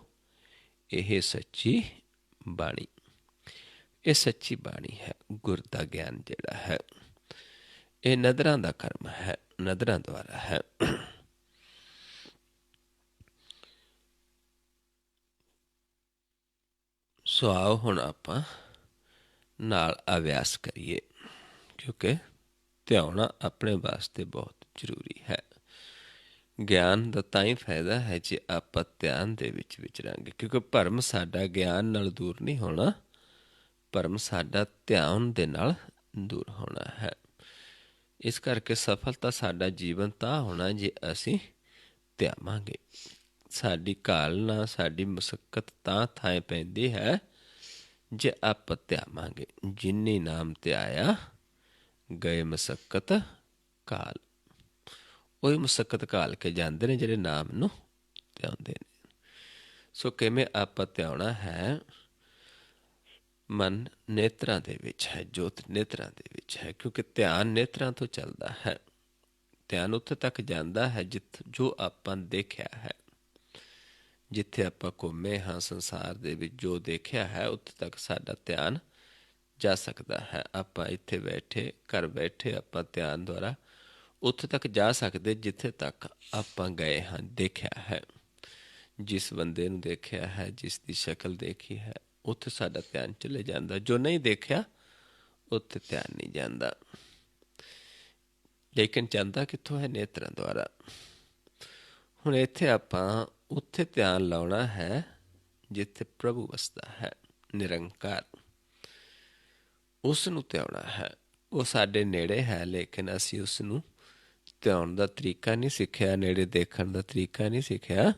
[SPEAKER 1] ਇਹ ਸੱਚੀ ਬਾਣੀ। ਇਹ ਸੱਚੀ ਬਾਣੀ ਹੈ। ਗੁਰ ਦਾ ਗਿਆਨ ਜਿਹੜਾ ਹੈ, ਇਹ ਨਦਰਾਂ ਦਾ ਕਰਮ ਹੈ, ਨਦਰਾਂ ਦੁਆਰਾ ਹੈ। ਸੋ ਆਓ ਹੁਣ ਆਪਾਂ ਨਾਲ ਅਭਿਆਸ ਕਰੀਏ, ਕਿਉਂਕਿ ਧਿਆਉਣਾ ਆਪਣੇ ਵਾਸਤੇ ਬਹੁਤ ਜ਼ਰੂਰੀ ਹੈ। ਗਿਆਨ ਦਾ ਤਾਂ ਹੀ ਫਾਇਦਾ ਹੈ ਜੇ ਆਪਾਂ ਧਿਆਨ ਦੇ ਵਿੱਚ ਵਿਚਰਾਂਗੇ, ਕਿਉਂਕਿ ਭਰਮ ਸਾਡਾ ਗਿਆਨ ਨਾਲ ਦੂਰ ਨਹੀਂ ਹੋਣਾ, ਭਰਮ ਸਾਡਾ ਧਿਆਨ ਦੇ ਨਾਲ ਦੂਰ ਹੋਣਾ ਹੈ। ਇਸ ਕਰਕੇ ਸਫਲਤਾ ਸਾਡਾ ਜੀਵਨ ਤਾਂ ਹੋਣਾ ਜੇ ਅਸੀਂ ਧਿਆਵਾਂਗੇ। ਸਾਡੀ ਘਾਲਣਾ, ਸਾਡੀ ਮੁਸ਼ੱਕਤ ਤਾਂ ਥਾਂ ਪੈਂਦੀ ਹੈ ਜੇ ਆਪਾਂ ਧਿਆਵਾਂਗੇ। ਜਿਨੀ ਨਾਮ ਧਿਆਇਆ ਗਏ ਮੁਸ਼ੱਕਤ ਘਾਲ। ਉਹੀ ਮੁਸ਼ੱਕਤ ਘਾਲ ਕੇ ਜਾਂਦੇ ਨੇ ਜਿਹੜੇ ਨਾਮ ਨੂੰ ਧਿਆਉਂਦੇ ਨੇ। ਸੋ ਕਿਵੇਂ ਆਪਾਂ ਧਿਆਉਣਾ ਹੈ? ਮਨ ਨੇਤਰਾਂ ਦੇ ਵਿੱਚ ਹੈ, ਜੋਤ ਨੇਤਰਾਂ ਦੇ ਵਿੱਚ ਹੈ, ਕਿਉਂਕਿ ਧਿਆਨ ਨੇਤਰਾਂ ਤੋਂ ਚੱਲਦਾ ਹੈ। ਧਿਆਨ ਉੱਥੇ ਤੱਕ ਜਾਂਦਾ ਹੈ ਜੋ ਆਪਾਂ ਦੇਖਿਆ ਹੈ। ਜਿੱਥੇ ਆਪਾਂ ਘੁੰਮੇ ਹਾਂ ਸੰਸਾਰ ਦੇ ਵਿੱਚ, ਜੋ ਦੇਖਿਆ ਹੈ ਉੱਥੇ ਤੱਕ ਸਾਡਾ ਧਿਆਨ ਜਾ ਸਕਦਾ ਹੈ। ਆਪਾਂ ਇੱਥੇ ਬੈਠੇ, ਘਰ ਬੈਠੇ ਆਪਾਂ ਧਿਆਨ ਦੁਆਰਾ ਉੱਥੇ ਤੱਕ ਜਾ ਸਕਦੇ ਜਿੱਥੇ ਤੱਕ ਆਪਾਂ ਗਏ ਹਾਂ, ਦੇਖਿਆ ਹੈ। ਜਿਸ ਬੰਦੇ ਨੂੰ ਦੇਖਿਆ ਹੈ, ਜਿਸ ਦੀ ਸ਼ਕਲ ਦੇਖੀ ਹੈ, ਉੱਥੇ ਸਾਡਾ ਧਿਆਨ ਚਲੇ ਜਾਂਦਾ। ਜੋ ਨਹੀਂ ਦੇਖਿਆ ਉੱਥੇ ਧਿਆਨ ਨਹੀਂ ਜਾਂਦਾ। ਲੇਕਿਨ ਜਾਂਦਾ ਕਿੱਥੋਂ ਹੈ? ਨੇਤਰਾਂ ਦੁਆਰਾ। ਹੁਣ ਇੱਥੇ ਆਪਾਂ ਉੱਥੇ ਧਿਆਨ ਲਾਉਣਾ ਹੈ ਜਿੱਥੇ ਪ੍ਰਭੂ ਵਸਦਾ ਹੈ, ਨਿਰੰਕਾਰ। ਉਸ ਨੂੰ ਧਿਆਉਣਾ ਹੈ। ਉਹ ਸਾਡੇ ਨੇੜੇ ਹੈ, ਲੇਕਿਨ ਅਸੀਂ ਉਸ ਨੂੰ ਧਿਆਉਣ ਦਾ ਤਰੀਕਾ ਨਹੀਂ ਸਿੱਖਿਆ, ਨੇੜੇ ਦੇਖਣ ਦਾ ਤਰੀਕਾ ਨਹੀਂ ਸਿੱਖਿਆ।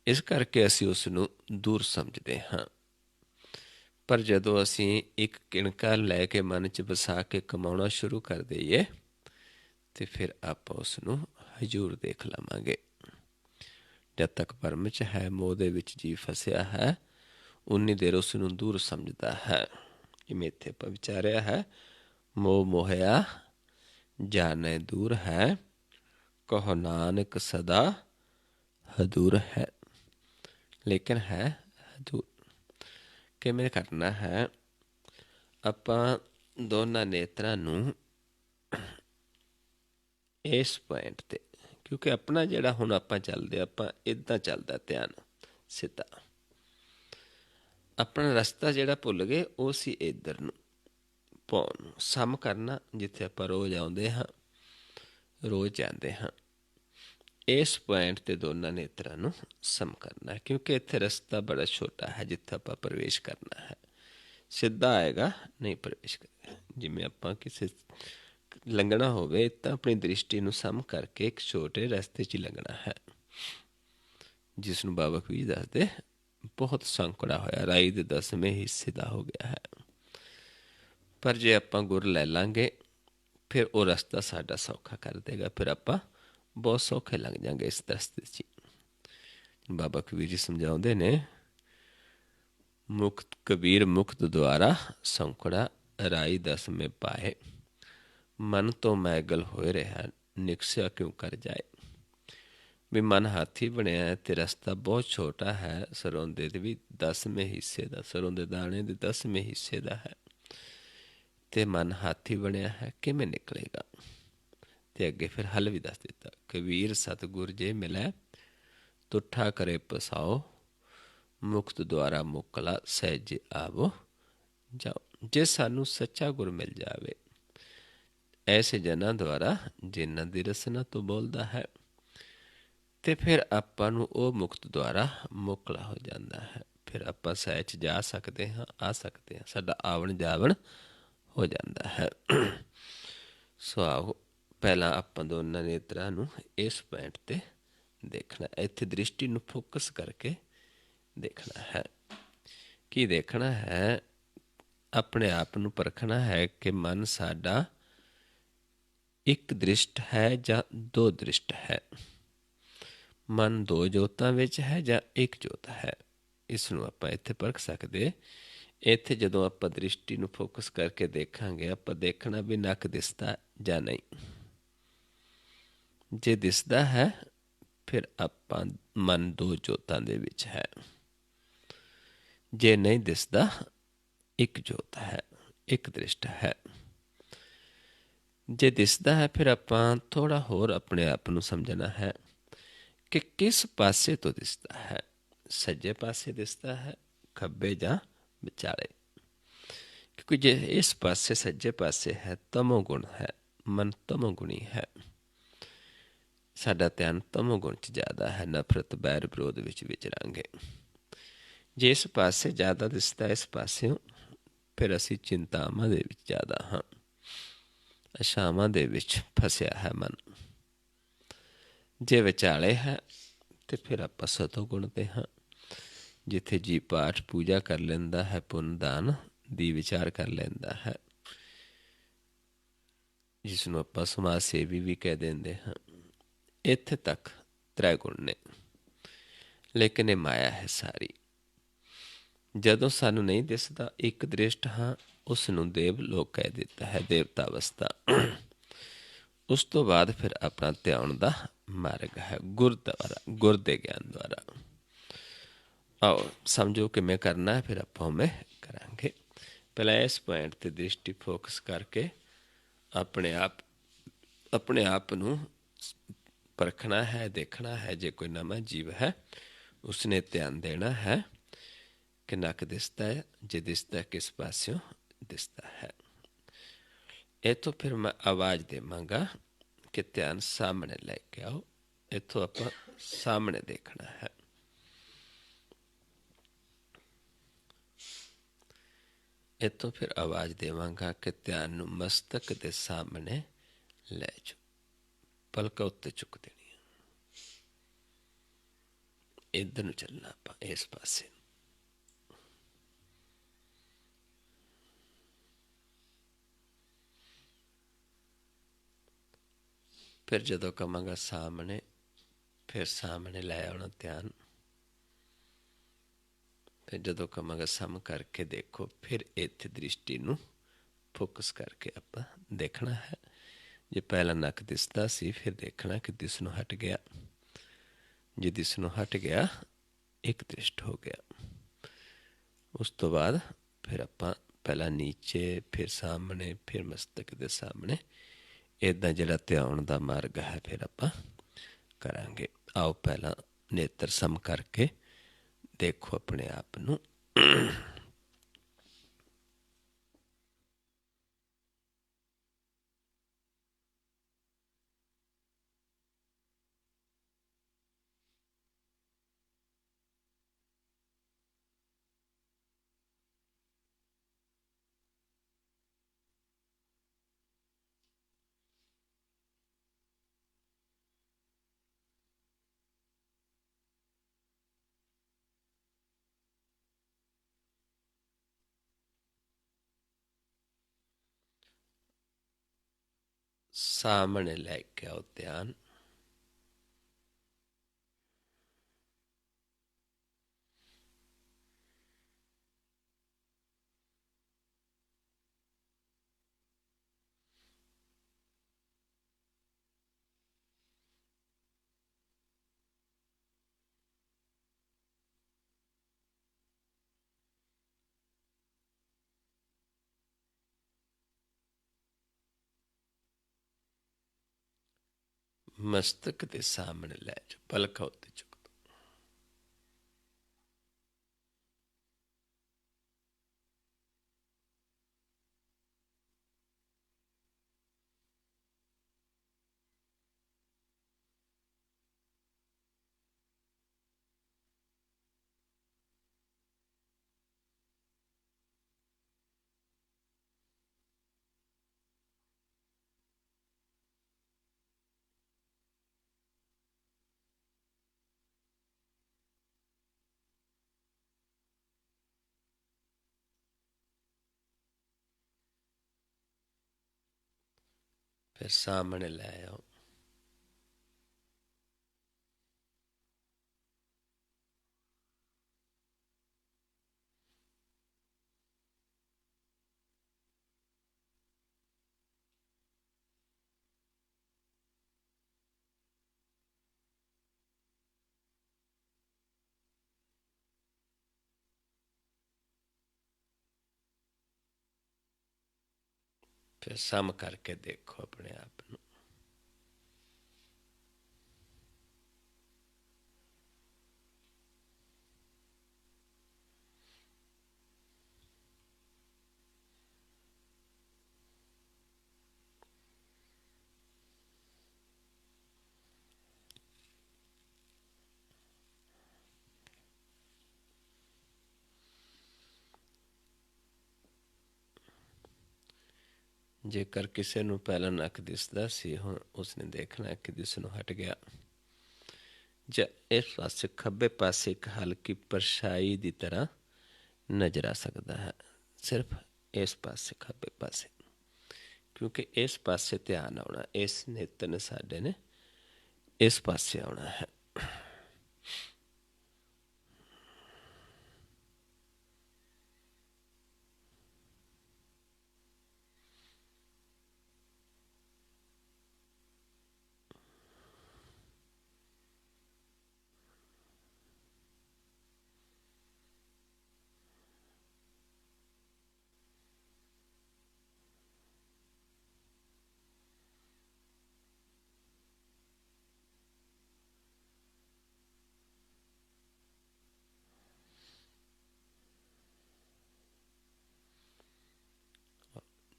[SPEAKER 1] ਇਸ ਕਰਕੇ ਅਸੀਂ ਉਸ ਨੂੰ ਦੂਰ ਸਮਝਦੇ ਹਾਂ। ਪਰ ਜਦੋਂ ਅਸੀਂ ਇੱਕ ਕਿਣਕਾ ਲੈ ਕੇ ਮਨ 'ਚ ਵਸਾ ਕੇ ਕਮਾਉਣਾ ਸ਼ੁਰੂ ਕਰ ਦਈਏ ਤੇ ਫਿਰ ਆਪਾਂ ਉਸ ਨੂੰ ਹਜ਼ੂਰ ਦੇਖ ਲਵਾਂਗੇ। ਜਦ ਤੱਕ ਭਰਮ 'ਚ ਹੈ, ਮੋਹ ਦੇ ਵਿੱਚ ਜੀ ਫਸਿਆ ਹੈ, ਉਨੀ ਦੇਰ ਉਸ ਨੂੰ ਦੂਰ ਸਮਝਦਾ ਹੈ। ਜਿਵੇਂ ਇੱਥੇ ਆਪਾਂ ਵਿਚਾਰਿਆ ਹੈ, ਮੋਹ ਮੋਹਿਆ ਜਾਣੇ ਦੂਰ ਹੈ, ਕਹੋ ਨਾਨਕ ਸਦਾ ਹਦੂਰ ਹੈ। ਲੇਕਿਨ ਹੈ ਹਦੂਰ। ਕਿਵੇਂ ਕਰਨਾ ਹੈ? ਆਪਾਂ ਦੋਨਾਂ ਨੇਤਰਾਂ ਨੂੰ ਇਸ ਪੁਆਇੰਟ 'ਤੇ, ਕਿਉਂਕਿ ਆਪਣਾ ਜਿਹੜਾ ਹੁਣ ਆਪਾਂ ਚੱਲਦੇ, ਆਪਾਂ ਇੱਦਾਂ ਚੱਲਦਾ ਧਿਆਨ ਸਿੱਧਾ। ਆਪਣਾ ਰਸਤਾ ਜਿਹੜਾ ਭੁੱਲ ਗਏ ਉਹ ਸੀ ਇੱਧਰ ਨੂੰ, ਪਾਉਣ ਨੂੰ, ਸਮ ਕਰਨਾ। ਜਿੱਥੇ ਆਪਾਂ ਰੋਜ਼ ਆਉਂਦੇ ਹਾਂ, ਰੋਜ਼ ਜਾਂਦੇ ਹਾਂ, ਇਸ ਪੁਆਇੰਟ 'ਤੇ ਦੋਨਾਂ ਨੇਤਰਾਂ ਨੂੰ ਸਮ ਕਰਨਾ, ਕਿਉਂਕਿ ਇੱਥੇ ਰਸਤਾ ਬੜਾ ਛੋਟਾ ਹੈ ਜਿੱਥੇ ਆਪਾਂ ਪ੍ਰਵੇਸ਼ ਕਰਨਾ ਹੈ। ਸਿੱਧਾ ਆਏਗਾ ਨਹੀਂ ਪ੍ਰਵੇਸ਼ ਕਰੇਗਾ। ਜਿਵੇਂ ਆਪਾਂ ਕਿਸੇ ਲੰਘਣਾ ਹੋਵੇ ਤਾਂ ਆਪਣੀ ਦ੍ਰਿਸ਼ਟੀ ਨੂੰ ਸਮ ਕਰਕੇ ਇੱਕ ਛੋਟੇ ਰਸਤੇ 'ਚ ਲੰਘਣਾ ਹੈ, ਜਿਸ ਨੂੰ ਬਾਬਾ ਕਬੀਰ ਦੱਸਦੇ ਬਹੁਤ ਸੰਕੜਾ ਹੋਇਆ, ਰਾਈ ਦੇ 10ਵੇਂ ਹਿੱਸੇ ਦਾ ਹੋ ਗਿਆ ਹੈ। ਪਰ ਜੇ ਆਪਾਂ ਗੁਰ ਲੈ ਲਾਂਗੇ ਫਿਰ ਉਹ ਰਸਤਾ ਸਾਡਾ ਸੌਖਾ ਕਰ ਦੇਗਾ। ਫਿਰ ਆਪਾਂ ਬਹੁਤ ਸੌਖੇ ਲੰਘ ਜਾਂਗੇ ਇਸ ਰਸਤੇ 'ਚ। ਬਾਬਾ ਕਬੀਰ ਜੀ ਸਮਝਾਉਂਦੇ ਨੇ, ਮੁਕਤ ਕਬੀਰ ਮੁਕਤ ਦੁਆਰਾ ਸੌਂਕੜਾ ਰਾਈ 10ਵੇਂ ਪਾਏ, ਮਨ ਤੋਂ ਮੈਗਲ ਹੋਏ ਰਿਹਾ ਨਿਕਸਿਆ ਕਿਉਂ ਕਰ ਜਾਏ। ਵੀ ਮਨ ਹਾਥੀ ਬਣਿਆ ਅਤੇ ਰਸਤਾ ਬਹੁਤ ਛੋਟਾ ਹੈ, ਸਰੋਂਦੇ ਦੇ ਵੀ 10ਵੇਂ ਹਿੱਸੇ ਦਾ, ਸਰੋਂ ਦੇ ਦਾਣੇ ਦੇ 10ਵੇਂ ਹਿੱਸੇ ਦਾ ਹੈ, ਅਤੇ ਮਨ ਹਾਥੀ ਬਣਿਆ ਹੈ, ਕਿਵੇਂ ਨਿਕਲੇਗਾ? ਅਤੇ ਅੱਗੇ ਫਿਰ ਹੱਲ ਵੀ ਦੱਸ ਦਿੱਤਾ, ਕਬੀਰ ਸਤਿਗੁਰ ਜੇ ਮਿਲੈ ਤੁਠਾ ਕਰੇ ਪਸਾਓ, ਮੁਕਤ ਦੁਆਰਾ ਮੁਕਲਾ ਸਹਿਜ ਆਵੋ ਜਾਓ। ਜੇ ਸਾਨੂੰ ਸੱਚਾ ਗੁਰ ਮਿਲ ਜਾਵੇ, ਐਸੇ ਜਨਾਂ ਦੁਆਰਾ ਜਿਨ੍ਹਾਂ ਦੀ ਰਸਨਾ ਤੋਂ ਬੋਲਦਾ ਹੈ, ਅਤੇ ਫਿਰ ਆਪਾਂ ਨੂੰ ਉਹ ਮੁਕਤ ਦੁਆਰਾ ਮੋਕਲਾ ਹੋ ਜਾਂਦਾ ਹੈ। ਫਿਰ ਆਪਾਂ ਸਹਿਜ ਜਾ ਸਕਦੇ ਹਾਂ, ਆ ਸਕਦੇ ਹਾਂ, ਸਾਡਾ ਆਵਣ ਜਾਵਣ ਹੋ ਜਾਂਦਾ ਹੈ। ਸੋ ਆਓ ਪਹਿਲਾਂ ਆਪਾਂ ਦੋਨਾਂ ਨੇਤਰਾਂ ਨੂੰ ਇਸ ਪੁਆਇੰਟ 'ਤੇ ਦੇਖਣਾ। ਇੱਥੇ ਦ੍ਰਿਸ਼ਟੀ ਨੂੰ ਫੋਕਸ ਕਰਕੇ ਦੇਖਣਾ ਹੈ। ਕੀ ਦੇਖਣਾ ਹੈ? ਆਪਣੇ ਆਪ ਨੂੰ ਪਰਖਣਾ ਹੈ ਕਿ ਮਨ ਸਾਡਾ ਇੱਕ ਦ੍ਰਿਸ਼ਟ ਹੈ ਜਾਂ ਦੋ ਦ੍ਰਿਸ਼ਟ ਹੈ। ਮਨ ਦੋ ਜੋਤਾਂ ਵਿੱਚ ਹੈ ਜਾਂ ਇੱਕ ਜੋਤ ਹੈ। ਇਸ ਨੂੰ ਆਪਾਂ ਇੱਥੇ ਪਰਖ ਸਕਦੇ। ਇੱਥੇ ਜਦੋਂ ਆਪਾਂ ਦ੍ਰਿਸ਼ਟੀ ਨੂੰ ਫੋਕਸ ਕਰਕੇ ਦੇਖਾਂਗੇ, ਆਪਾਂ ਦੇਖਣਾ ਵੀ ਨੱਕ ਦਿਸਦਾ ਜਾਂ ਨਹੀਂ। ਜੇ ਦਿਸਦਾ ਹੈ ਫਿਰ ਆਪਾਂ ਮਨ ਦੋ ਜੋਤਾਂ ਦੇ ਵਿੱਚ ਹੈ, ਜੇ ਨਹੀਂ ਦਿਸਦਾ ਇੱਕ ਜੋਤ ਹੈ, ਇੱਕ ਦ੍ਰਿਸ਼ਟ ਹੈ। ਜੇ ਦਿਸਦਾ ਹੈ ਫਿਰ ਆਪਾਂ ਥੋੜ੍ਹਾ ਹੋਰ ਆਪਣੇ ਆਪ ਨੂੰ ਸਮਝਣਾ ਹੈ ਕਿ ਕਿਸ ਪਾਸੇ ਤੋਂ ਦਿਸਦਾ ਹੈ। ਸੱਜੇ ਪਾਸੇ ਦਿਸਦਾ ਹੈ, ਖੱਬੇ ਜਾਂ ਵਿਚਾਲੇ। ਕਿਉਂਕਿ ਜੇ ਇਸ ਪਾਸੇ ਸੱਜੇ ਪਾਸੇ ਹੈ, ਤਮੋ ਗੁਣ ਹੈ, ਮਨ ਤਮੋ ਗੁਣੀ ਹੈ, ਸਾਡਾ ਧਿਆਨ ਤਮੋ ਗੁਣ 'ਚ ਜ਼ਿਆਦਾ ਹੈ, ਨਫ਼ਰਤ ਬੈਰ ਵਿਰੋਧ ਵਿੱਚ ਵਿਚਰਾਂਗੇ। ਜੇ ਇਸ ਪਾਸੇ ਜ਼ਿਆਦਾ ਦਿਸਦਾ ਇਸ ਪਾਸਿਓਂ, ਫਿਰ ਅਸੀਂ ਚਿੰਤਾਵਾਂ ਦੇ ਵਿੱਚ ਜ਼ਿਆਦਾ ਹਾਂ, ਆਸ਼ਾਵਾਂ ਦੇ ਵਿੱਚ ਫਸਿਆ ਹੈ ਮਨ। ਜੇ ਵਿਚਾਲੇ ਹੈ ਤੇ ਫਿਰ ਆਪਾਂ ਸਤੋ ਗੁਣ ਤੇ ਹਾਂ। ਜਿੱਥੇ ਜੀ ਪਾਠ ਪੂਜਾ ਕਰ ਲੈਂਦਾ ਹੈ, ਪੁੰਨ ਦਾਨ ਦੀ ਵਿਚਾਰ ਕਰ ਲੈਂਦਾ ਹੈ, ਜਿਸ ਨੂੰ ਆਪਾਂ ਸਮਾਜ ਸੇਵੀ ਵੀ ਕਹਿ ਦਿੰਦੇ ਹਾਂ, ਇੱਥੇ ਤੱਕ ਤ੍ਰੈ ਗੁਣ ਨੇ। ਲੇਕਿਨ ਇਹ ਮਾਇਆ ਹੈ ਸਾਰੀ। ਜਦੋਂ ਸਾਨੂੰ ਨਹੀਂ ਦਿਸਦਾ, ਇੱਕ ਦ੍ਰਿਸ਼ਟ ਹਾਂ, ਉਸ ਨੂੰ ਦੇਵ ਲੋਕ ਕਹਿ ਦਿੱਤਾ ਹੈ, ਦੇਵਤਾ ਅਵਸਥਾ। ਉਸ ਤੋਂ ਬਾਅਦ ਫਿਰ ਆਪਣਾ ਧਿਆਨ ਦਾ ਮਾਰਗ ਹੈ ਗੁਰ ਦੁਆਰਾ, ਗੁਰ ਦੇ ਗਿਆਨ ਦੁਆਰਾ। ਆਓ ਸਮਝੋ ਕਿਵੇਂ ਕਰਨਾ ਹੈ, ਫਿਰ ਆਪਾਂ ਉਵੇਂ ਕਰਾਂਗੇ। ਪਹਿਲਾਂ ਇਸ ਪੁਆਇੰਟ 'ਤੇ ਦ੍ਰਿਸ਼ਟੀ ਫੋਕਸ ਕਰਕੇ ਆਪਣੇ ਆਪ ਨੂੰ ਪਰਖਣਾ ਹੈ, ਦੇਖਣਾ ਹੈ। ਜੇ ਕੋਈ ਨਵਾਂ ਜੀਵ ਹੈ, ਉਸਨੇ ਧਿਆਨ ਦੇਣਾ ਹੈ ਕਿ ਨੱਕ ਦਿਸਦਾ ਹੈ, ਜੇ ਦਿਸਦਾ ਕਿਸ ਪਾਸਿਓਂ ਦਿਸਦਾ ਹੈ। ਇਹ ਤੋਂ ਫਿਰ ਮੈਂ ਆਵਾਜ਼ ਦੇਵਾਂਗਾ ਕਿ ਧਿਆਨ ਸਾਹਮਣੇ ਲੈ ਕੇ ਆਓ। ਇੱਥੋਂ ਆਪਾਂ ਸਾਹਮਣੇ ਦੇਖਣਾ ਹੈ। ਇੱਥੋਂ ਫਿਰ ਆਵਾਜ਼ ਦੇਵਾਂਗਾ ਕਿ ਧਿਆਨ ਨੂੰ ਮਸਤਕ ਦੇ ਸਾਹਮਣੇ ਲੈ ਜਾਓ, ਪਲਕਾਂ ਉੱਤੇ ਚੁੱਕ ਦੇਣੀ ਹੈ। ਇੱਧਰ ਨੂੰ ਚੱਲਣਾ ਆਪਾਂ, ਇਸ ਪਾਸੇ। ਫਿਰ ਜਦੋਂ ਕਹਾਂਗਾ ਸਾਹਮਣੇ, ਫਿਰ ਸਾਹਮਣੇ ਲੈ ਆਉਣਾ ਧਿਆਨ। ਫਿਰ ਜਦੋਂ ਕਹਾਂਗਾ ਸਮ ਕਰਕੇ ਦੇਖੋ, ਫਿਰ ਇੱਥੇ ਦ੍ਰਿਸ਼ਟੀ ਨੂੰ ਫੋਕਸ ਕਰਕੇ ਆਪਾਂ ਦੇਖਣਾ ਹੈ। ਜੇ ਪਹਿਲਾਂ ਨੱਕ ਦਿਸਦਾ ਸੀ, ਫਿਰ ਦੇਖਣਾ ਕਿ ਦਿਸ ਨੂੰ ਹਟ ਗਿਆ। ਜੇ ਦਿਸ ਨੂੰ ਹਟ ਗਿਆ, ਇੱਕ ਦ੍ਰਿਸ਼ਟ ਹੋ ਗਿਆ। ਉਸ ਤੋਂ ਬਾਅਦ ਫਿਰ ਆਪਾਂ ਪਹਿਲਾਂ ਨੀਚੇ, ਫਿਰ ਸਾਹਮਣੇ, ਫਿਰ ਮਸਤਕ ਦੇ ਸਾਹਮਣੇ, ਇੱਦਾਂ ਜਿਹੜਾ ਧਿਆਨ ਦਾ ਮਾਰਗ ਹੈ ਫਿਰ ਆਪਾਂ ਕਰਾਂਗੇ। ਆਓ ਪਹਿਲਾਂ ਨੇਤਰ ਸਮ ਕਰਕੇ ਦੇਖੋ ਆਪਣੇ ਆਪ ਨੂੰ। ਸਾਹਮਣੇ ਲੈ ਕੇ ਆਓ ਧਿਆਨ। ਮਸਤਕ ਦੇ ਸਾਹਮਣੇ ਲੈ ਜਾਓ, ਪਲਕਾਂ ਉੱਤੇ ਚੁੱਕ ਦੋ। ਫਿਰ ਸਾਹਮਣੇ ਲੈ ਆਓ। ਫਿਰ ਸਮ ਕਰਕੇ ਦੇਖੋ ਆਪਣੇ ਆਪ ਨੂੰ। ਜੇਕਰ ਕਿਸੇ ਨੂੰ ਪਹਿਲਾਂ ਨੱਕ ਦਿਸਦਾ ਸੀ, ਹੁਣ ਉਸਨੇ ਦੇਖਣਾ ਕਿ ਦਿਸ ਨੂੰ ਹਟ ਗਿਆ। ਜਾਂ ਇਸ ਪਾਸੇ ਖੱਬੇ ਪਾਸੇ ਇੱਕ ਹਲਕੀ ਪਰਛਾਈ ਦੀ ਤਰ੍ਹਾਂ ਨਜ਼ਰ ਆ ਸਕਦਾ ਹੈ, ਸਿਰਫ ਇਸ ਪਾਸੇ ਖੱਬੇ ਪਾਸੇ, ਕਿਉਂਕਿ ਇਸ ਪਾਸੇ ਧਿਆਨ ਆਉਣਾ, ਇਸ ਨੇਤਰ ਨੇ ਸਾਡੇ ਨੇ ਇਸ ਪਾਸੇ ਆਉਣਾ ਹੈ।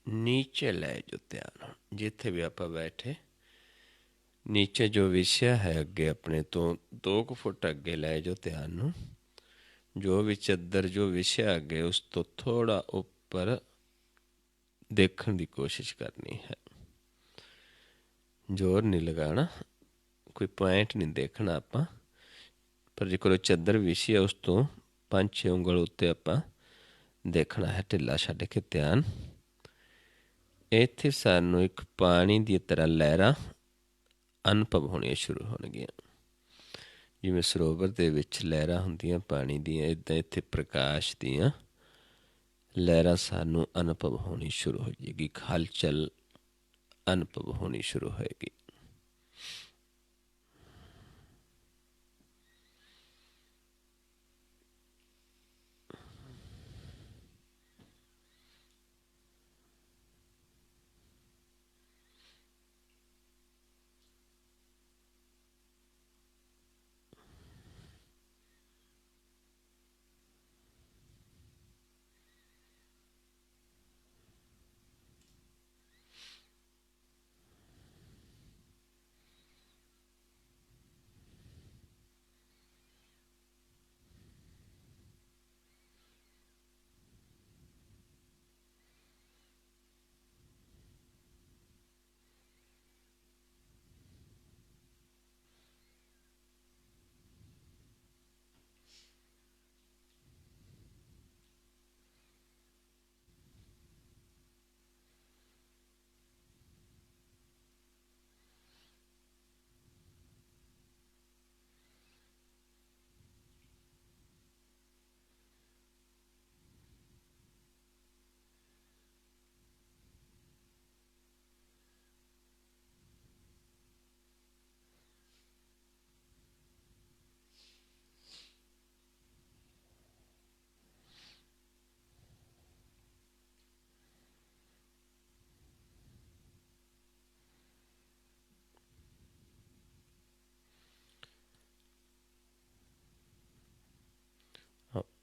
[SPEAKER 1] नीचे ले जो ध्यान, जिथे भी आप बैठे नीचे जो विषय है अगे अपने तो 2 फुट अगे ले जो ध्यान, जो भी चद्दर जो विषय अगे उस तो थोड़ा ऊपर देखने की कोशिश करनी है। जोर नहीं लगाना, कोई पॉइंट नहीं देखना आप, पर जो कोई चद्दर विषय है उस तो 5-6 उंगल उत्ते आप देखना है, ढिला छड्ड के ध्यान। ਇੱਥੇ ਸਾਨੂੰ ਇੱਕ ਪਾਣੀ ਦੀ ਤਰ੍ਹਾਂ ਲਹਿਰਾਂ ਅਨੁਭਵ ਹੋਣੀਆਂ ਸ਼ੁਰੂ ਹੋਣਗੀਆਂ, ਜਿਵੇਂ ਸਰੋਵਰ ਦੇ ਵਿੱਚ ਲਹਿਰਾਂ ਹੁੰਦੀਆਂ ਪਾਣੀ ਦੀਆਂ, ਇੱਦਾਂ ਇੱਥੇ ਪ੍ਰਕਾਸ਼ ਦੀਆਂ ਲਹਿਰਾਂ ਸਾਨੂੰ ਅਨੁਭਵ ਹੋਣੀ ਸ਼ੁਰੂ ਹੋ ਜਾਏਗੀ, ਹਲਚਲ ਅਨੁਭਵ ਹੋਣੀ ਸ਼ੁਰੂ ਹੋਏਗੀ।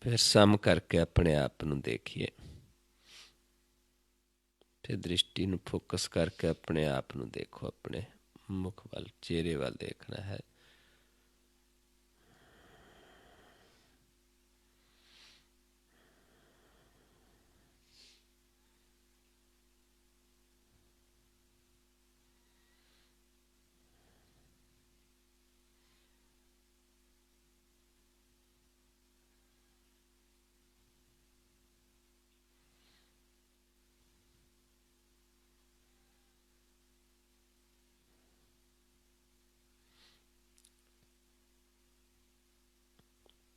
[SPEAKER 1] फिर सम करके अपने आप ਨੂੰ देखिए, फिर दृष्टि ਨੂੰ फोकस करके अपने आप ਨੂੰ देखो, अपने मुख वाल चेहरे वाल देखना है।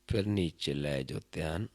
[SPEAKER 1] फिर नीचे ले जो ध्यान,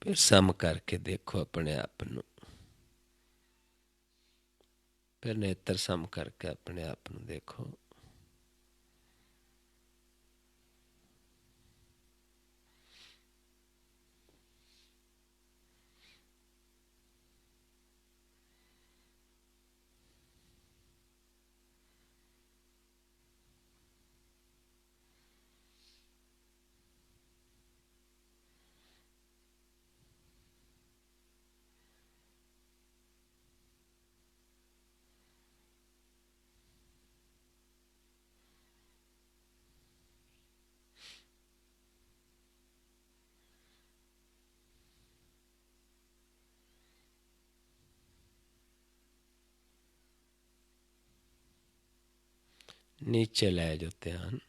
[SPEAKER 1] फिर सम करके देखो अपने आप ਨੂੰ। फिर नेत्र सम करके अपने आप ਨੂੰ देखो। नीचे लै जाओ ध्यान।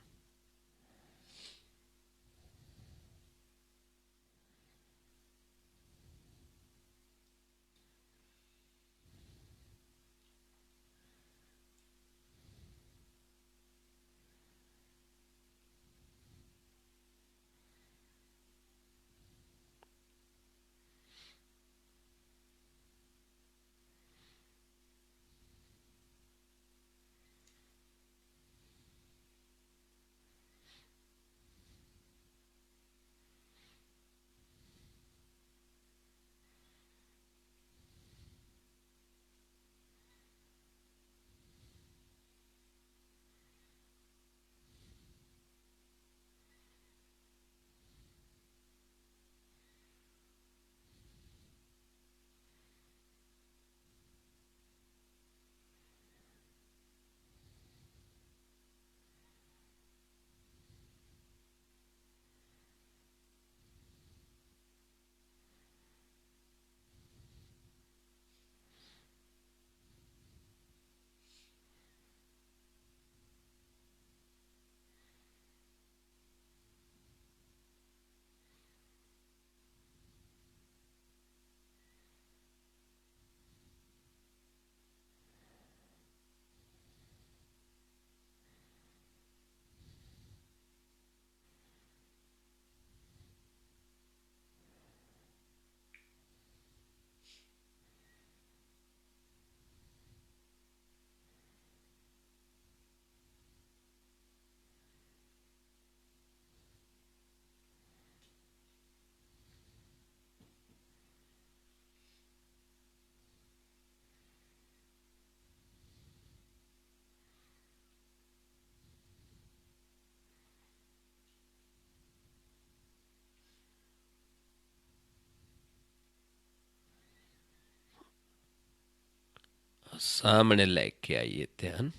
[SPEAKER 1] सामने लेके आइए ध्यान।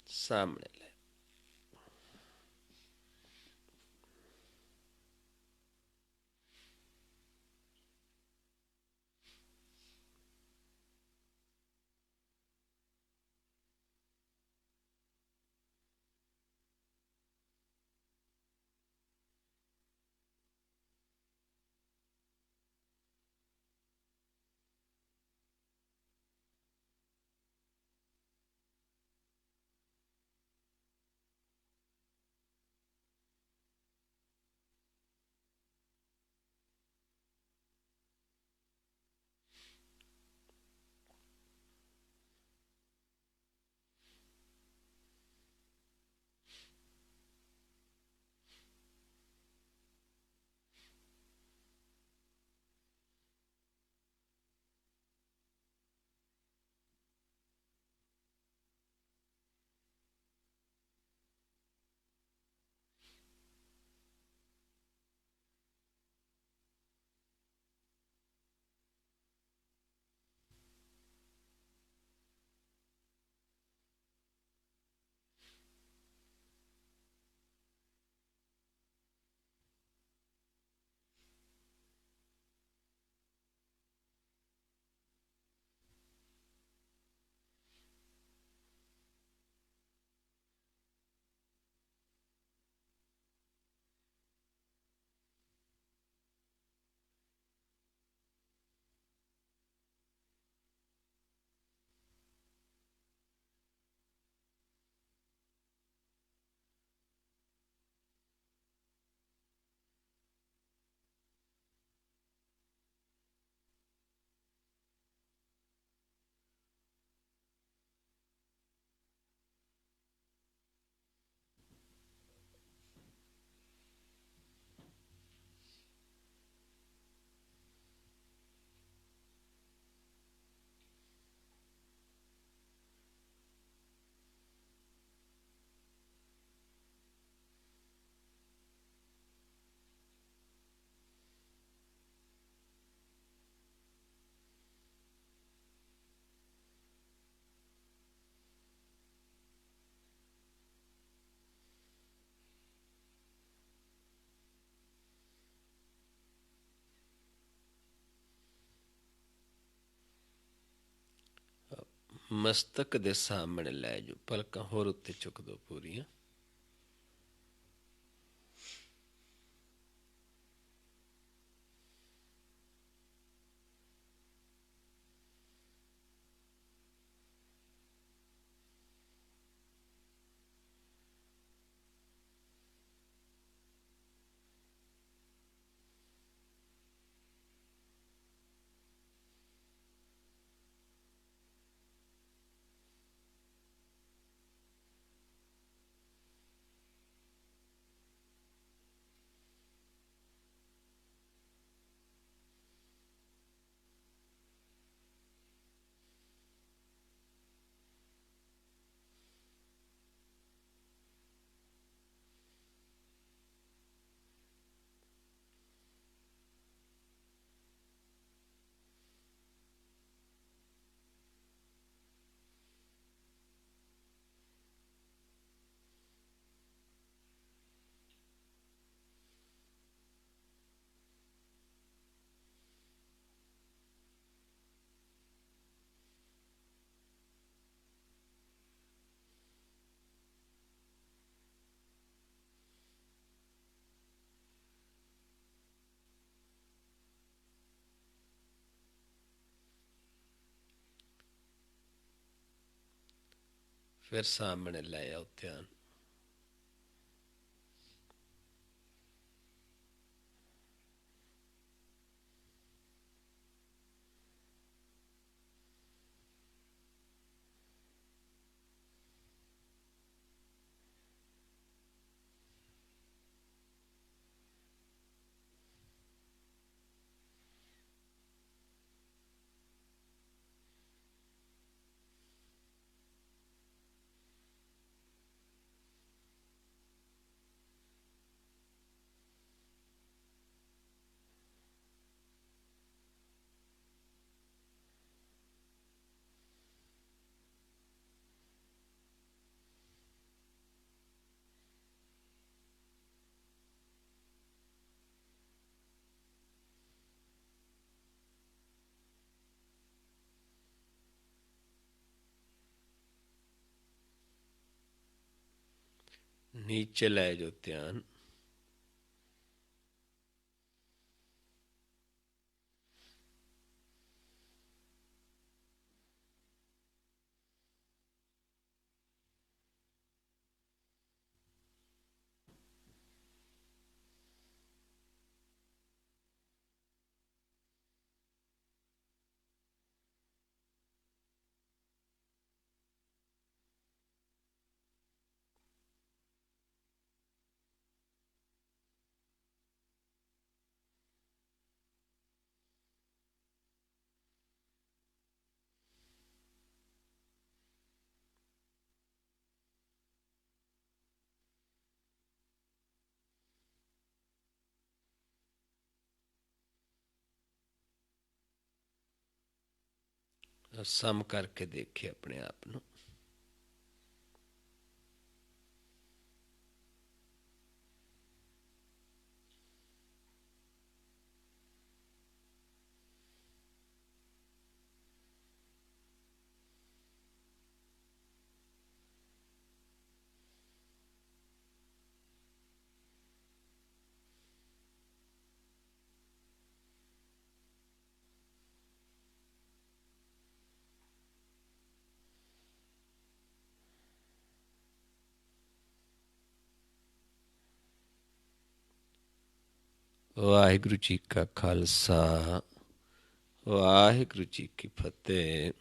[SPEAKER 1] सामने ले। ਮਸਤਕ ਦੇ ਸਾਹਮਣੇ ਲੈ ਜੋ, ਪਲਕਾਂ ਹੋਰ ਉੱਤੇ ਚੁੱਕ ਦੋ ਪੂਰੀਆਂ। ਫਿਰ ਸਾਹਮਣੇ ਲੈ ਆਓ ਧਿਆਨ। नीचे ले जाओ ध्यान। सम करके देखे अपने आप ਨੂੰ। ਵਾਹਿਗੁਰੂ ਜੀ ਕਾ ਖਾਲਸਾ, ਵਾਹਿਗੁਰੂ ਜੀ ਕੀ ਫਤਿਹ।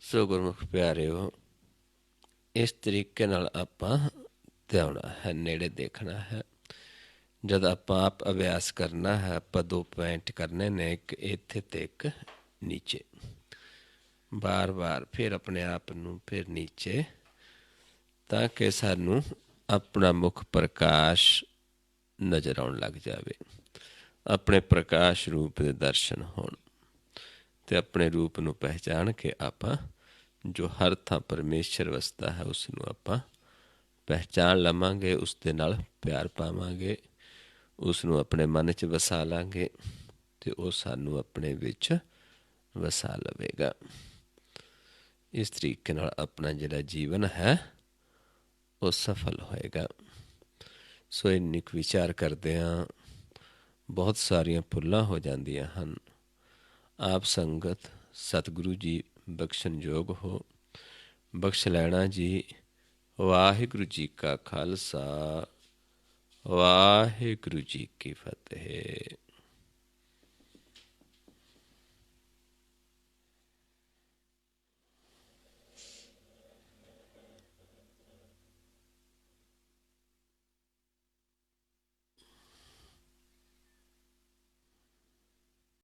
[SPEAKER 1] ਸੋ ਗੁਰਮੁਖ ਪਿਆਰਿਓ, ਇਸ ਤਰੀਕੇ ਨਾਲ ਆਪਾਂ ਧਿਆਉਣਾ ਹੈ, ਨੇੜੇ ਦੇਖਣਾ ਹੈ। ਜਦ ਆਪਾਂ ਆਪ ਅਭਿਆਸ ਕਰਨਾ ਹੈ, ਆਪਾਂ 2 ਪੁਆਇੰਟ ਕਰਨੇ ਨੇ, ਇੱਕ ਇੱਥੇ ਤੇ ਇੱਕ ਨੀਚੇ। ਬਾਰ ਬਾਰ ਫਿਰ ਆਪਣੇ ਆਪ ਨੂੰ ਫਿਰ ਨੀਚੇ, ਤਾਂ ਕਿ ਸਾਨੂੰ ਆਪਣਾ ਮੁੱਖ ਪ੍ਰਕਾਸ਼ ਨਜ਼ਰ ਆਉਣ ਲੱਗ ਜਾਵੇ, ਆਪਣੇ ਪ੍ਰਕਾਸ਼ ਰੂਪ ਦੇ ਦਰਸ਼ਨ ਹੋਣ, ਅਤੇ ਆਪਣੇ ਰੂਪ ਨੂੰ ਪਹਿਚਾਣ ਕੇ ਆਪਾਂ ਜੋ ਹਰ ਥਾਂ ਪਰਮੇਸ਼ਰ ਵਸਦਾ ਹੈ ਉਸ ਨੂੰ ਆਪਾਂ ਪਹਿਚਾਣ ਲਵਾਂਗੇ, ਉਸ ਦੇ ਨਾਲ ਪਿਆਰ ਪਾਵਾਂਗੇ, ਉਸ ਨੂੰ ਆਪਣੇ ਮਨ 'ਚ ਵਸਾ ਲਾਂਗੇ ਅਤੇ ਉਹ ਸਾਨੂੰ ਆਪਣੇ ਵਿੱਚ ਵਸਾ ਲਵੇਗਾ। ਇਸ ਤਰੀਕੇ ਨਾਲ ਆਪਣਾ ਜਿਹੜਾ ਜੀਵਨ ਹੈ ਉਹ ਸਫਲ ਹੋਏਗਾ। ਸੋ ਇੰਨੀ ਕੁ ਵਿਚਾਰ ਕਰਦੇ ਹਾਂ, ਬਹੁਤ ਸਾਰੀਆਂ ਭੁੱਲਾਂ ਹੋ ਜਾਂਦੀਆਂ ਹਨ। ਆਪ ਸੰਗਤ ਸਤਿਗੁਰੂ ਜੀ ਬਖਸ਼ਣਯੋਗ ਹੋ, ਬਖਸ਼ ਲੈਣਾ ਜੀ। ਵਾਹਿਗੁਰੂ ਜੀ ਕਾ ਖਾਲਸਾ, ਵਾਹਿਗੁਰੂ ਜੀ ਕੀ ਫਤਿਹ।